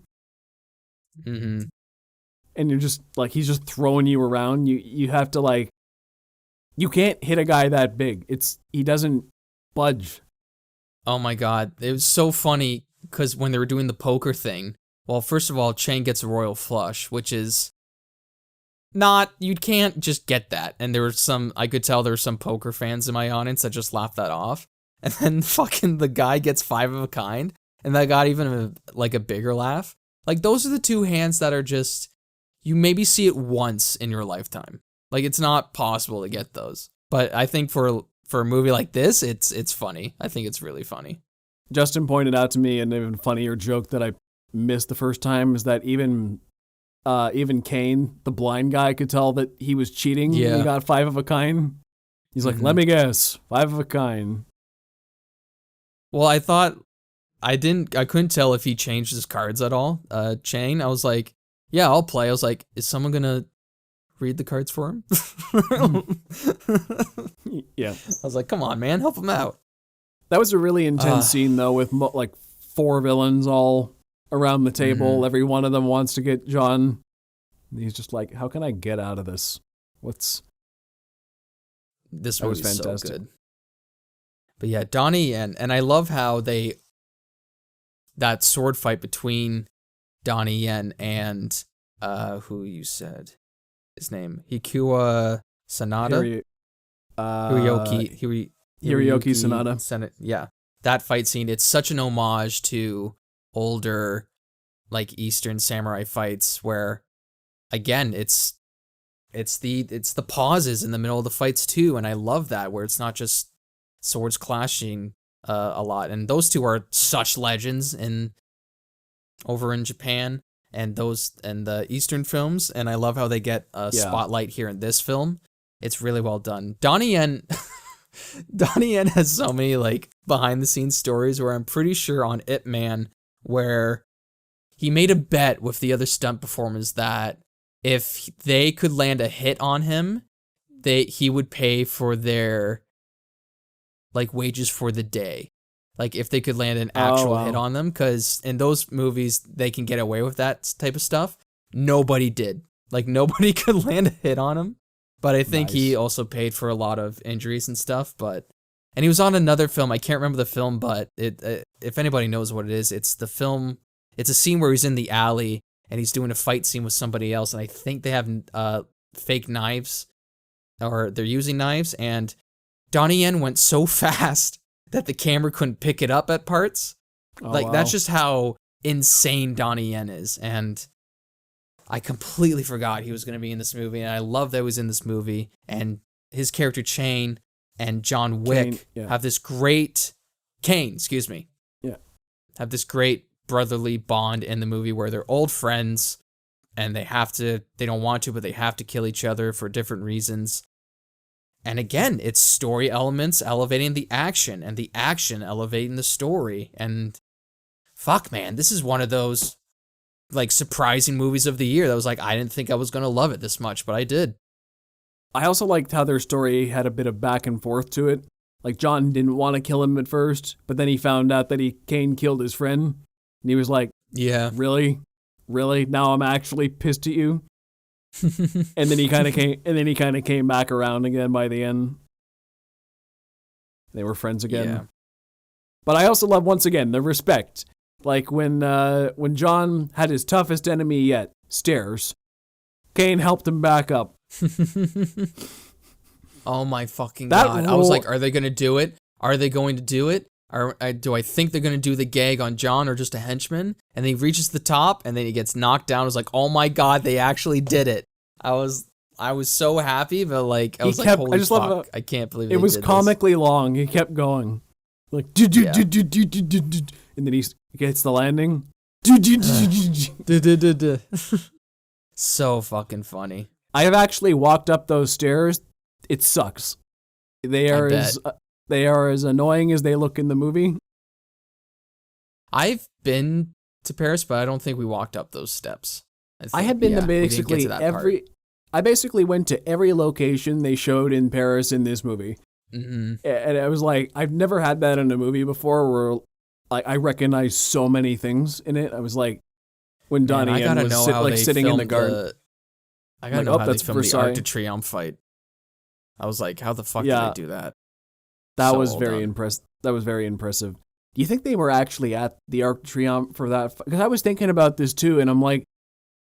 and you're just like, he's just throwing you around. You have to like, you can't hit a guy that big. He doesn't budge. Oh my god, it was so funny because when they were doing the poker thing, well, first of all, Chang gets a royal flush, which is not, you can't just get that. And I could tell there were some poker fans in my audience that just laughed that off. And then fucking the guy gets 5 of a kind, and that got even a bigger laugh. Like, those are the two hands that are just, you maybe see it once in your lifetime. Like, it's not possible to get those. But I think for a movie like this, it's funny. I think it's really funny. Justin pointed out to me an even funnier joke that I missed the first time is that even Kane, the blind guy, could tell that he was cheating when he got 5 of a kind. He's like, let me guess, 5 of a kind. Well, I couldn't tell if he changed his cards at all. Chang, I was like, yeah, I'll play. I was like, is someone gonna read the cards for him? Yeah. I was like, come on, man, help him out. That was a really intense scene, though, with like 4 villains all around the table. Mm-hmm. Every one of them wants to get John. And he's just like, how can I get out of this? This was movie's fantastic. so good. But yeah, Donnie Yen, and I love how that sword fight between Donnie Yen and who you said his name, Hikua Sanada, Hiroyuki Sanada. Yeah, that fight scene. It's such an homage to older, like, Eastern samurai fights, where again it's the pauses in the middle of the fights too, and I love that, where it's not just swords clashing a lot. And those two are such legends over in Japan and the Eastern films, and I love how they get a spotlight here in this film. It's really well done. Donnie Yen has so many like behind the scenes stories where I'm pretty sure on Ip Man, where he made a bet with the other stunt performers that if they could land a hit on him, he would pay for their like wages for the day. Like, if they could land an actual hit on them, because in those movies they can get away with that type of stuff. Nobody did. Like, nobody could land a hit on him. But I think he also paid for a lot of injuries and stuff. And he was on another film. I can't remember the film, but if anybody knows what it is, it's the film. It's a scene where he's in the alley and he's doing a fight scene with somebody else, and I think they have fake knives, or they're using knives, and Donnie Yen went so fast that the camera couldn't pick it up at parts. That's just how insane Donnie Yen is. And I completely forgot he was going to be in this movie, and I love that he was in this movie. And his character Chang and John Wick have this great... Kane, excuse me. Yeah. Have this great brotherly bond in the movie where they're old friends, and they don't want to, but they have to kill each other for different reasons. And again, it's story elements elevating the action, and the action elevating the story. And fuck, man, this is one of those like surprising movies of the year that was like, I didn't think I was going to love it this much, but I did. I also liked how their story had a bit of back and forth to it. Like, John didn't want to kill him at first, but then he found out that Kane killed his friend, and he was like, yeah, really? Now I'm actually pissed at you? and then he kind of came back around again by the end. They were friends again. Yeah. But I also love, once again, the respect. Like when John had his toughest enemy yet, stairs, Kane helped him back up. Oh my fucking god. I was like, are they going to do it? Are they going to do it? Do I think they're going to do the gag on John or just a henchman? And then he reaches the top and then he gets knocked down. I was like, oh my god, they actually did it. I was so happy, but like, I was like, holy fuck, I can't believe it. It was comically long. He kept going. Like, and then he gets the landing. So fucking funny. I have actually walked up those stairs. It sucks. They are as annoying as they look in the movie. I've been to Paris, but I don't think we walked up those steps. I had been to basically I basically went to every location they showed in Paris in this movie. Mm-hmm. And I was like, I've never had that in a movie before where like I recognize so many things in it. I was like, when Donnie Yen was sitting in the garden. I gotta like, know oh, how they that's filmed the Versailles. Arc de Triomphe fight. I was like, how the fuck Yeah. did they do that? That So was well very done. impressive. That was very impressive. Do you think they were actually at the Arc de Triomphe for that? Because I was thinking about this too, and I'm like,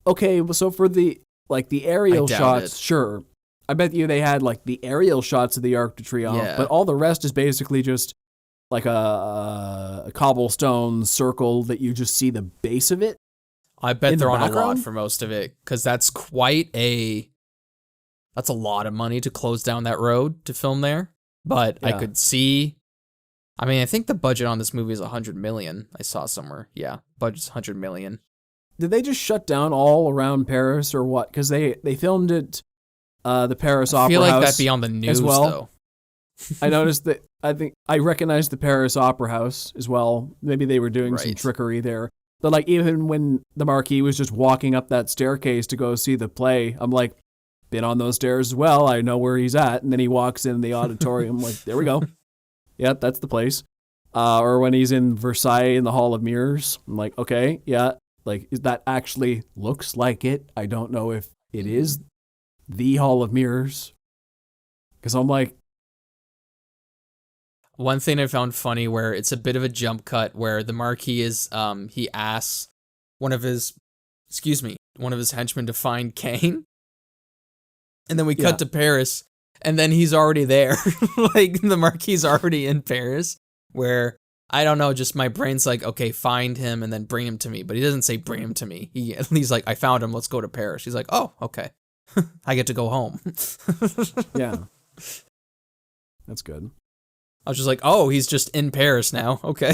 okay, well, so for the aerial doubt shots, it. sure. I bet you they had like the aerial shots of the Arc de Triomphe, Yeah. but all the rest is basically just like a cobblestone circle that you just see the base of it. I bet in the they're on a lot background? for most of it, because that's a lot of money to close down that road to film there. But I Yeah. could see, I mean, I think the budget on this movie is 100 million. I saw somewhere. Yeah, budget's 100 million. Did they just shut down all around Paris or what? Because they filmed it, the Paris I Opera feel like House that'd be on the news well. though. I noticed that. I think I recognized the Paris Opera House as well. Maybe they were doing some Right. trickery there. But like even when the Marquis was just walking up that staircase to go see the play, I'm like, been on those stairs as well. I know where he's at. And then he walks in the auditorium. Like, there we go. Yeah, that's the place. Or when he's in Versailles in the Hall of Mirrors, I'm like, okay, yeah, like that actually looks like it. I don't know if it is the Hall of Mirrors. Because I'm like, One thing I found funny where it's a bit of a jump cut where the Marquis is, he asks one of his henchmen to find Kane. And then we Yeah. cut to Paris and then he's already there. Like the Marquis is already in Paris where I don't know, just my brain's like, okay, find him and then bring him to me. But he doesn't say bring him to me. He's like, I found him. Let's go to Paris. He's like, oh, okay. I get to go home. yeah. That's good. I was just like, oh, he's just in Paris now. Okay.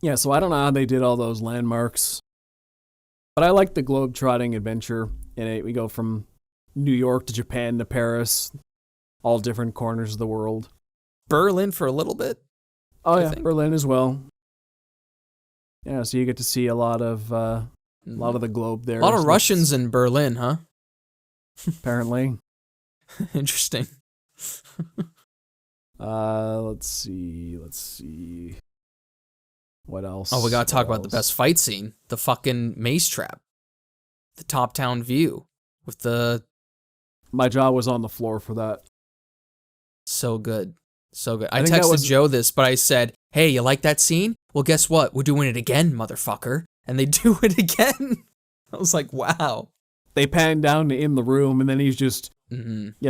Yeah, so I don't know how they did all those landmarks. But I like the globe-trotting adventure in it. We go from New York to Japan to Paris, all different corners of the world. Berlin for a little bit. Oh I yeah, think. Berlin as well. Yeah, so you get to see a lot of the globe there. A lot of So Russians in Berlin, huh? apparently. Interesting. Let's see. What else? Oh, we gotta talk What about the else? best fight scene. The fucking maze trap. The top-down view. With the... My jaw was on the floor for that. So good. So good. I think that texted was- Joe this, but I said, hey, you like that scene? Well, guess what? We're doing it again, motherfucker. And they do it again. I was like, wow. They pan down to in the room, and then he's just, Mm-hmm.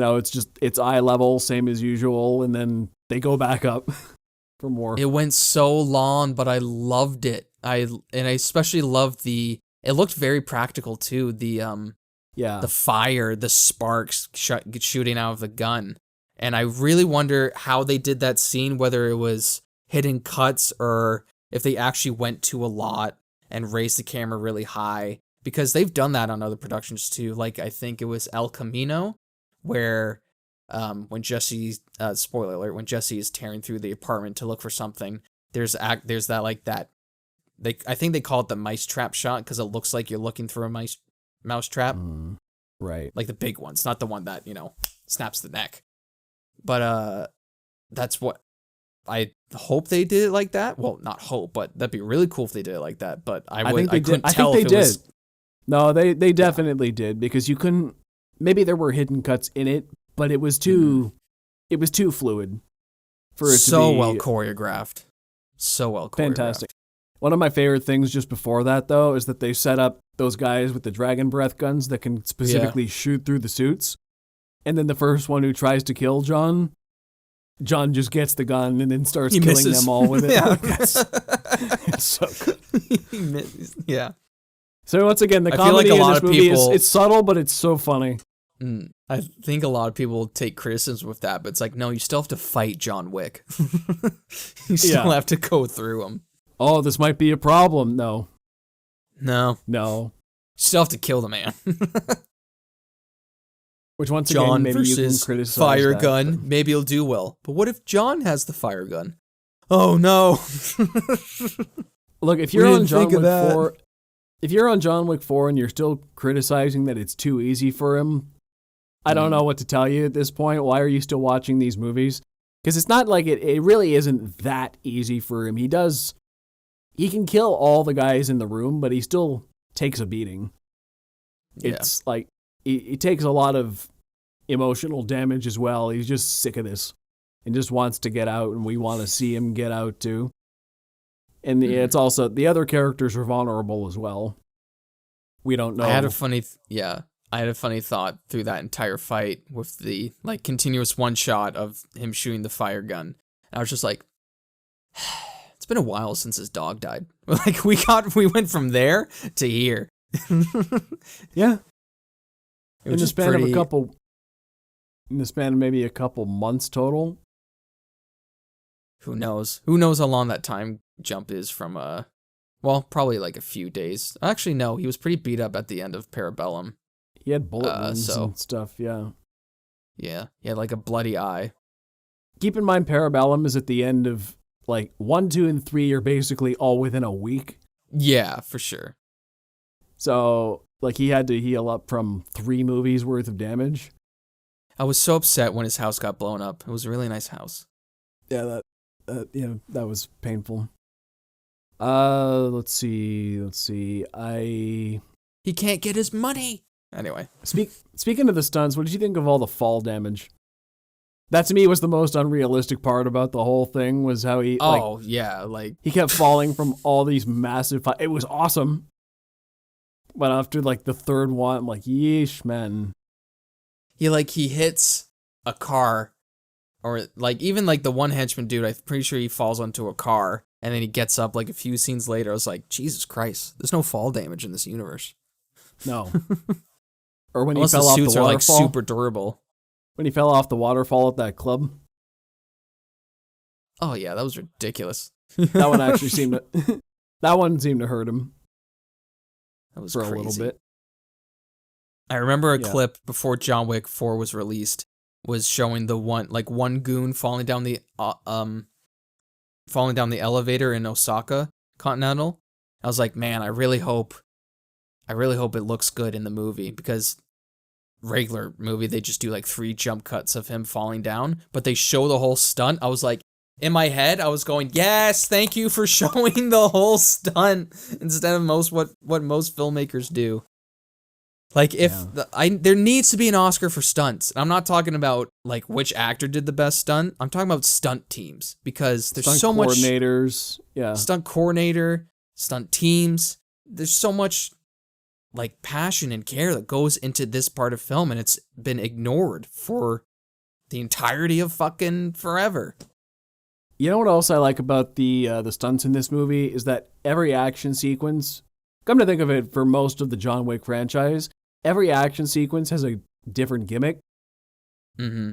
it's eye level, same as usual, and then they go back up for more. It went so long, but I loved it. I especially loved it looked very practical too. The fire, the sparks shooting out of the gun. And I really wonder how they did that scene, whether it was hidden cuts or if they actually went to a lot and raised the camera really high, because they've done that on other productions too. Like I think it was El Camino, where when Jesse, spoiler alert, when Jesse is tearing through the apartment to look for something, there's that like that. I think they call it the mice trap shot because it looks like you're looking through a mouse trap, Right. like the big ones, not the one that snaps the neck. But that's what I hope they did it like that. Well, not hope, but that'd be really cool if they did it like that. But I think they couldn't did. tell I think if they it was. did. No, they definitely did, because you couldn't. Maybe there were hidden cuts in it, but it was too fluid for it So to be well choreographed. So well choreographed. fantastic. One of my favorite things just before that, though, is that they set up those guys with the dragon breath guns that can specifically shoot through the suits. And then the first one who tries to kill John just gets the gun and then starts He killing misses. them all with it. Yeah. It's so good. Yeah. So once again, the I feel like comedy a in lot this of movie people- it's subtle, but it's so funny. I think a lot of people take criticism with that, but it's like, no, you still have to fight John Wick. You still Yeah. have to go through him. Oh, this might be a problem. No. No, you still have to kill the man. Which once John again, maybe you can versus criticize fire that, gun. but- Maybe he'll do well. But what if John has the fire gun? Oh no. Look, if you're We on didn't John think of Wick that. 4, if you're on John Wick 4 and you're still criticizing that it's too easy for him, I don't know what to tell you at this point. Why are you still watching these movies? Because it's not like it really isn't that easy for him. He can kill all the guys in the room, but he still takes a beating. It's like he takes a lot of emotional damage as well. He's just sick of this and just wants to get out, and we want to see him get out too. And it's also the other characters are vulnerable as well. We don't know. I had a funny thought through that entire fight with the like continuous one shot of him shooting the fire gun. I was just like, it's been a while since his dog died. Like we went from there to here. Yeah. In the span of maybe a couple months total. Who knows? Who knows how long that time jump is from well, probably like a few days. Actually, no, he was pretty beat up at the end of Parabellum. He had bullet wounds and stuff, yeah. Yeah, he had like a bloody eye. Keep in mind, Parabellum is at the end of, like, 1, 2, and 3 are basically all within a week. Yeah, for sure. So, like, he had to heal up from 3 movies worth of damage. I was so upset when his house got blown up. It was a really nice house. Yeah, that was painful. Let's see. He can't get his money. Anyway. Speaking of the stunts, what did you think of all the fall damage? That to me was the most unrealistic part about the whole thing, was how he he kept falling from all these massive it was awesome. But after like the third one, I'm like, yeesh, man. He hits a car, or like even like the one henchman dude, I'm pretty sure he falls onto a car and then he gets up like a few scenes later. I was like, Jesus Christ, there's no fall damage in this universe. No. Or when unless he fell the off the suits waterfall. are like super durable. When he fell off the waterfall at that club. Oh yeah, that was ridiculous. That one actually seemed to hurt him. That was for crazy. A little bit. I remember a clip before John Wick 4 was released was showing the one goon falling down the elevator in Osaka Continental. I was like, man, I really hope it looks good in the movie, because regular movie they just do like 3 jump cuts of him falling down, but they show the whole stunt. I was like, in my head, I was going, yes, thank you for showing the whole stunt instead of what most filmmakers do. Like, there needs to be an Oscar for stunts. I'm not talking about like which actor did the best stunt. I'm talking about stunt teams, because there's stunt so much coordinators, stunt coordinator, stunt teams. There's so much like passion and care that goes into this part of film, and it's been ignored for the entirety of fucking forever. You know what else I like about the stunts in this movie is that every action sequence, come to think of it, for most of the John Wick franchise, every action sequence has a different gimmick. Mm-hmm.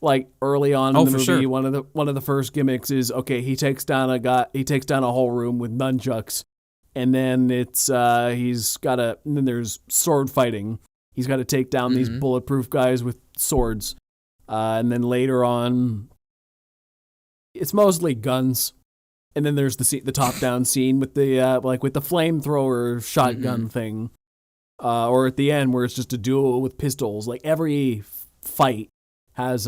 Like early on in the movie, sure. one of the first gimmicks is, okay, he takes down a whole room with nunchucks, and then then there's sword fighting. He's got to take down these bulletproof guys with swords, and then later on, it's mostly guns. And then there's the top down scene with the with the flamethrower shotgun thing, or at the end where it's just a duel with pistols. Like every fight has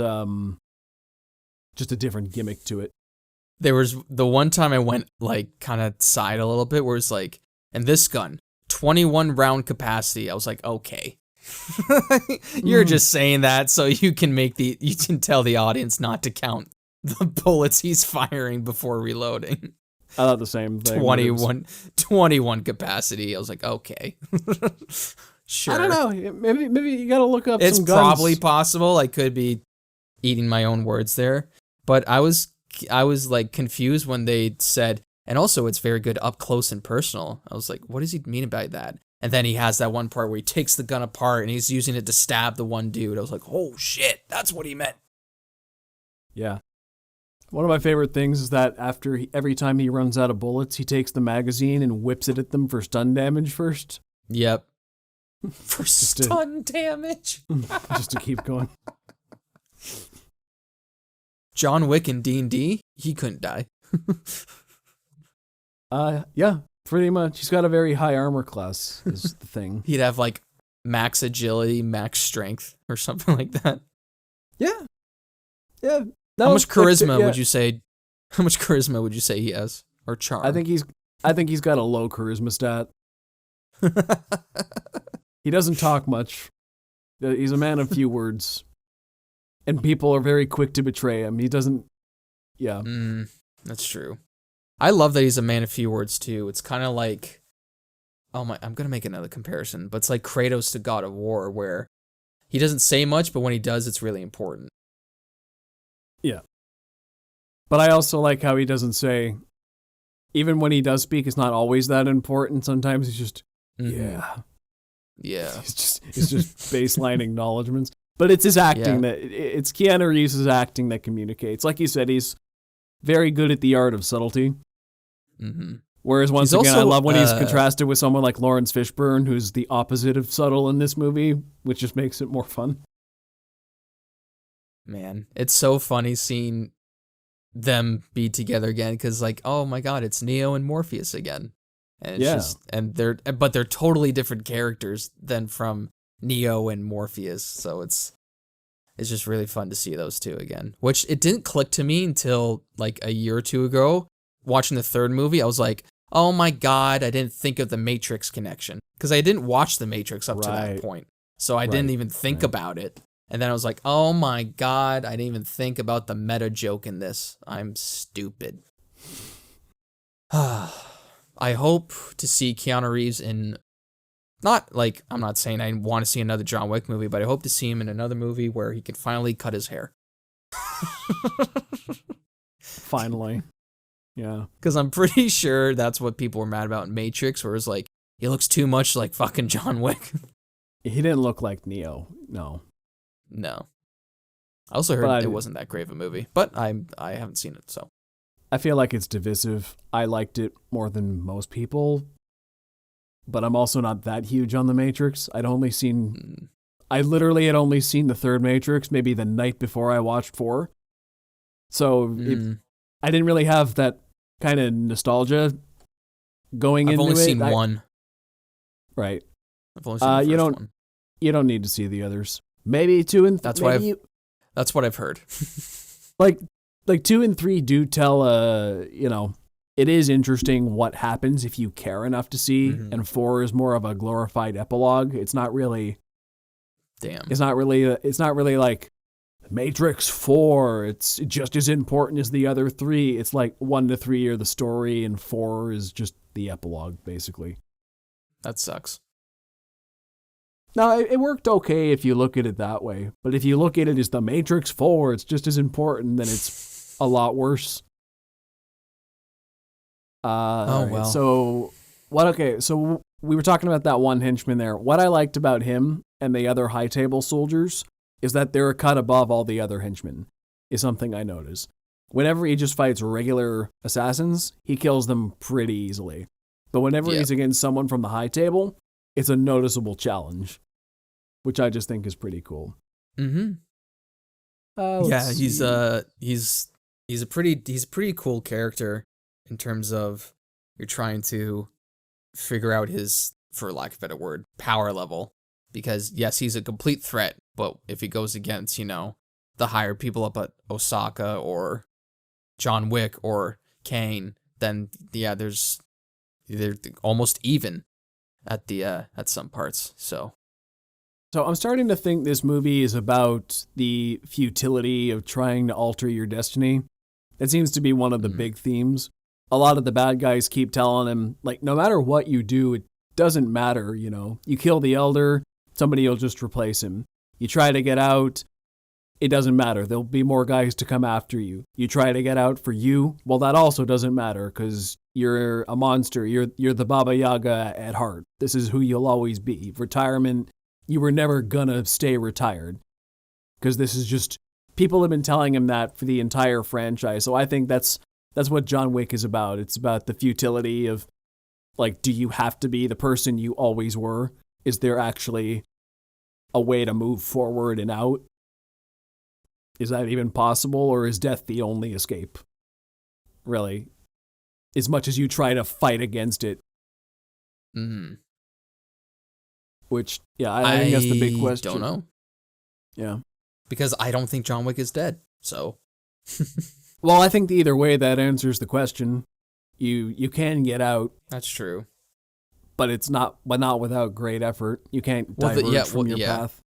just a different gimmick to it. There was the one time I went like kind of side a little bit, where it's like, and this gun, 21 round capacity. I was like, okay, you're just saying that so you can tell the audience not to count the bullets he's firing before reloading. I thought the same thing. 21 capacity. I was like, okay. Sure. I don't know. Maybe you gotta look up it's some guns. Probably possible. I could be eating my own words there. But I was like confused when they said, and also it's very good up close and personal. I was like, what does he mean by that? And then he has that one part where he takes the gun apart and he's using it to stab the one dude. I was like, oh shit, that's what he meant. Yeah. One of my favorite things is that every time he runs out of bullets, he takes the magazine and whips it at them for stun damage first. Yep. For stun damage. Just to keep going. John Wick in D&D, he couldn't die. Yeah, pretty much. He's got a very high armor class, is the thing. He'd have like max agility, max strength, or something like that. Yeah. Yeah. How much charisma would you say? How much charisma would you say he has, or charm? I think he's got a low charisma stat. He doesn't talk much. He's a man of few words. And people are very quick to betray him. He doesn't... Yeah. That's true. I love that he's a man of few words, too. It's kind of like... Oh my... I'm going to make another comparison, but it's like Kratos to God of War, where he doesn't say much, but when he does, it's really important. Yeah. But I also like how he doesn't say... Even when he does speak, it's not always that important. Sometimes he's just... Yeah. Yeah. It's just baseline acknowledgments. But it's his acting it's Keanu Reeves' acting that communicates. Like you said, he's very good at the art of subtlety. Mm-hmm. Whereas once again, I love when he's contrasted with someone like Lawrence Fishburne, who's the opposite of subtle in this movie, which just makes it more fun. Man, it's so funny seeing them be together again because, like, oh my God, it's Neo and Morpheus again. And it's they're totally different characters than from Neo and Morpheus, so it's just really fun to see those two again. Which it didn't click to me until like a year or two ago, watching the third movie. I was like, oh my God, I didn't think of the Matrix connection because I didn't watch the Matrix up to that point, so I didn't even think about it. And then I was like, oh my God, I didn't even think about the meta joke in this. I'm stupid. I hope to see Keanu Reeves in, not like, I'm not saying I want to see another John Wick movie, but I hope to see him in another movie where he can finally cut his hair. Finally. Yeah. Because I'm pretty sure that's what people were mad about in Matrix, where it's like, he looks too much like fucking John Wick. He didn't look like Neo, no. No. I also heard it wasn't that great of a movie, but I haven't seen it, so. I feel like it's divisive. I liked it more than most people, but I'm also not that huge on The Matrix. I literally had only seen the third Matrix maybe the night before I watched 4. So I didn't really have that kind of nostalgia going into it. I've only seen one. Right. I've only seen the first one. You don't need to see the others. Maybe 2 and 3. That's what I've heard. Like 2 and 3 do tell, it is interesting what happens if you care enough to see, and 4 is more of a glorified epilogue. It's not really... Damn. It's not really like Matrix 4. It's just as important as the other 3. It's like 1 to 3 are the story, and 4 is just the epilogue, basically. That sucks. No, it worked okay if you look at it that way. But if you look at it as The Matrix 4, it's just as important, then it's a lot worse. Well. So we were talking about that one henchman there. What I liked about him and the other high table soldiers is that they're a cut above all the other henchmen, is something I noticed. Whenever he just fights regular assassins, he kills them pretty easily. But whenever he's against someone from the high table, it's a noticeable challenge, which I just think is pretty cool. Mm-hmm. He's a pretty cool character in terms of you're trying to figure out his, for lack of a better word, power level. Because yes, he's a complete threat, but if he goes against, the higher people up at Osaka or John Wick or Kane, then they're almost even at some parts. So I'm starting to think this movie is about the futility of trying to alter your destiny. That seems to be one of the big themes. A lot of the bad guys keep telling him, like, no matter what you do, it doesn't matter, You kill the Elder, somebody will just replace him. You try to get out, it doesn't matter. There'll be more guys to come after you. You try to get out for you, well, that also doesn't matter because you're a monster. You're the Baba Yaga at heart. This is who you'll always be. Retirement, you were never gonna stay retired because this is just, people have been telling him that for the entire franchise. So I think that's what John Wick is about. It's about the futility of, like, do you have to be the person you always were? Is there actually a way to move forward and out? Is that even possible, or is death the only escape? Really? As much as you try to fight against it. Mm-hmm. Which, I think that's the big question. I don't know. Yeah. Because I don't think John Wick is dead, so... Well, I think either way that answers the question. You can get out. That's true. but it's not without great effort. You can't diverge from your path.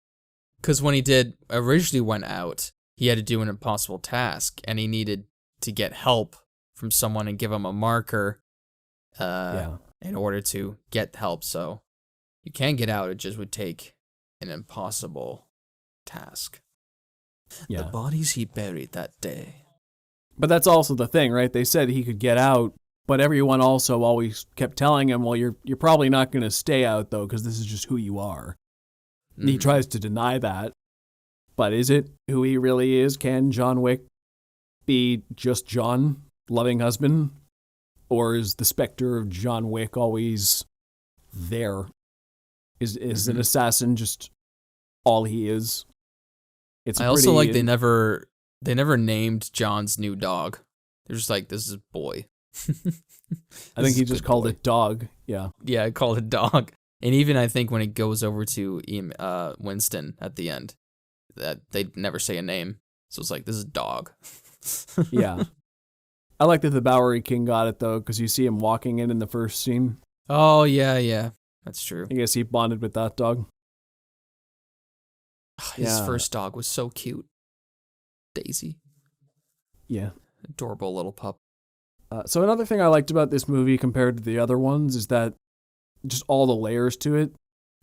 Because when he originally went out, he had to do an impossible task, and he needed to get help from someone and give him a marker in order to get help. So you can get out, it just would take an impossible task. Yeah. The bodies he buried that day. But that's also the thing, right? They said he could get out, but everyone also always kept telling him, well, you're probably not going to stay out, though, because this is just who you are. Mm-hmm. He tries to deny that. But is it who he really is? Can John Wick be just John, loving husband? Or is the specter of John Wick always there? Is an assassin just all he is? I also like they never named John's new dog. They're just like, this is boy. I think he just called it dog. Yeah. Yeah, I called it dog. And even I think when it goes over to Winston at the end, that they never say a name. So it's like, this is dog. Yeah. I like that the Bowery King got it, though, because you see him walking in the first scene. Oh, yeah. That's true. I guess he bonded with that dog. His first dog was so cute. Daisy. Yeah. Adorable little pup. So another thing I liked about this movie compared to the other ones is that just all the layers to it.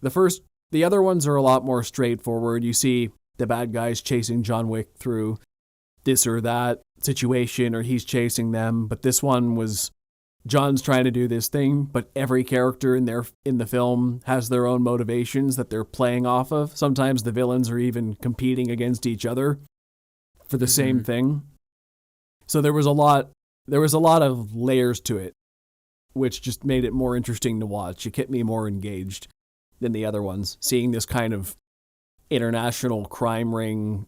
The other ones are a lot more straightforward. You see the bad guys chasing John Wick through this or that situation, or he's chasing them. But this one was John's trying to do this thing, but every character in the film has their own motivations that they're playing off of. Sometimes the villains are even competing against each other for the same thing. So there was a lot of layers to it, which just made it more interesting to watch. It kept me more engaged than the other ones. Seeing this kind of international crime ring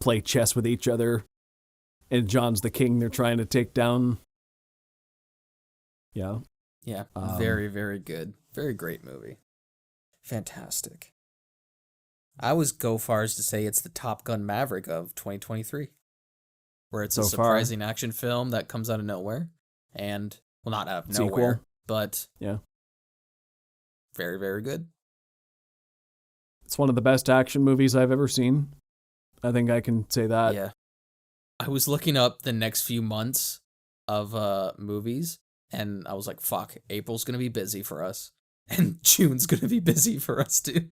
play chess with each other, and John's the king they're trying to take down. Yeah. Yeah. Very, very good. Very great movie. Fantastic. I would go far as to say it's the Top Gun Maverick of 2023, where it's a surprising action film that comes out of nowhere, and, well, not out of nowhere, but very, very good. It's one of the best action movies I've ever seen. I think I can say that. Yeah. I was looking up the next few months of movies, and I was like, fuck, April's going to be busy for us, and June's going to be busy for us too.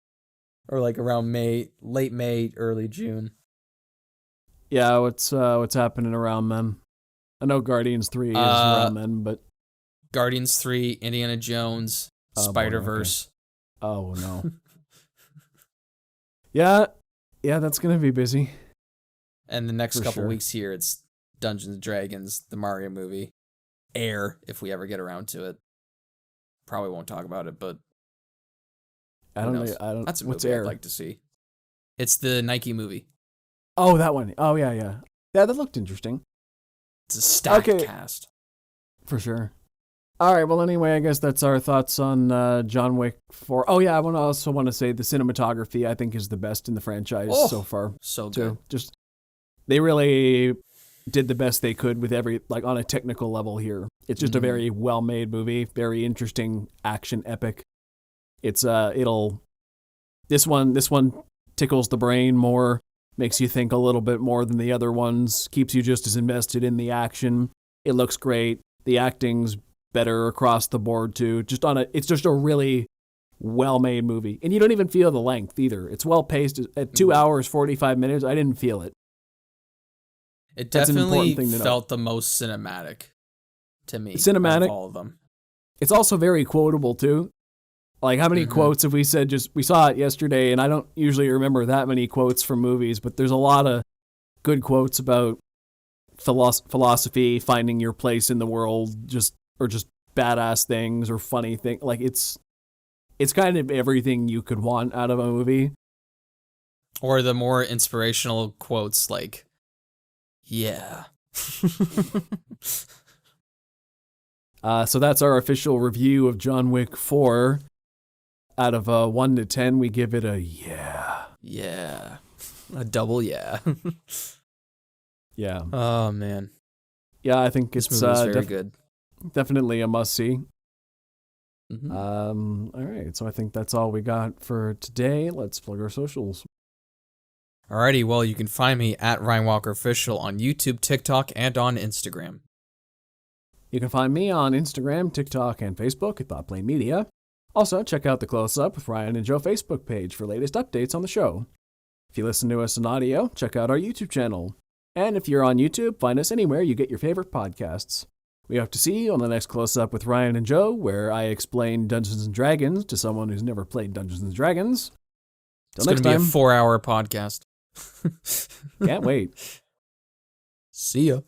Or like around May, late May, early June. Yeah, what's happening around then? I know Guardians 3 is around then, but Guardians 3, Indiana Jones, Spider-Verse. Okay. Oh no. Yeah, that's gonna be busy. And the next couple weeks here, it's Dungeons and Dragons, the Mario movie, Air, if we ever get around to it. Probably won't talk about it, but I don't know. That's a what's movie Air? I'd like to see. It's the Nike movie. Oh, that one. Oh, yeah. Yeah, that looked interesting. It's a stacked cast. For sure. All right, well, anyway, I guess that's our thoughts on John Wick 4. Oh, yeah, I also want to say the cinematography, I think, is the best in the franchise so far. So good. Just, they really did the best they could with on a technical level here. It's just a very well-made movie, very interesting action epic. It's, this one tickles the brain more, makes you think a little bit more than the other ones, keeps you just as invested in the action. It looks great. The acting's better across the board too. It's just a really well-made movie. And you don't even feel the length either. It's well-paced. At 2 hours, 45 minutes, I didn't feel it. It definitely felt the most cinematic to me. Cinematic. Of all of them. It's also very quotable too. Like, how many quotes have we said? We saw it yesterday, and I don't usually remember that many quotes from movies, but there's a lot of good quotes about philosophy, finding your place in the world, just badass things or funny things. Like, it's kind of everything you could want out of a movie. Or the more inspirational quotes like, yeah. So that's our official review of John Wick 4. Out of 1 to 10, we give it a yeah. Yeah. A double yeah. Yeah. Oh, man. Yeah, I think this movie is very good. Definitely a must-see. Mhm. All right, so I think that's all we got for today. Let's plug our socials. Alrighty, well, you can find me at Ryan Walker Official on YouTube, TikTok, and on Instagram. You can find me on Instagram, TikTok, and Facebook at ThoughtPlay Media. Also, check out the Close Up with Ryan and Joe Facebook page for latest updates on the show. If you listen to us in audio, check out our YouTube channel. And if you're on YouTube, find us anywhere you get your favorite podcasts. We hope to see you on the next Close Up with Ryan and Joe, where I explain Dungeons & Dragons to someone who's never played Dungeons & Dragons. It's Till going next to be a time. 4-hour podcast. Can't wait. See ya.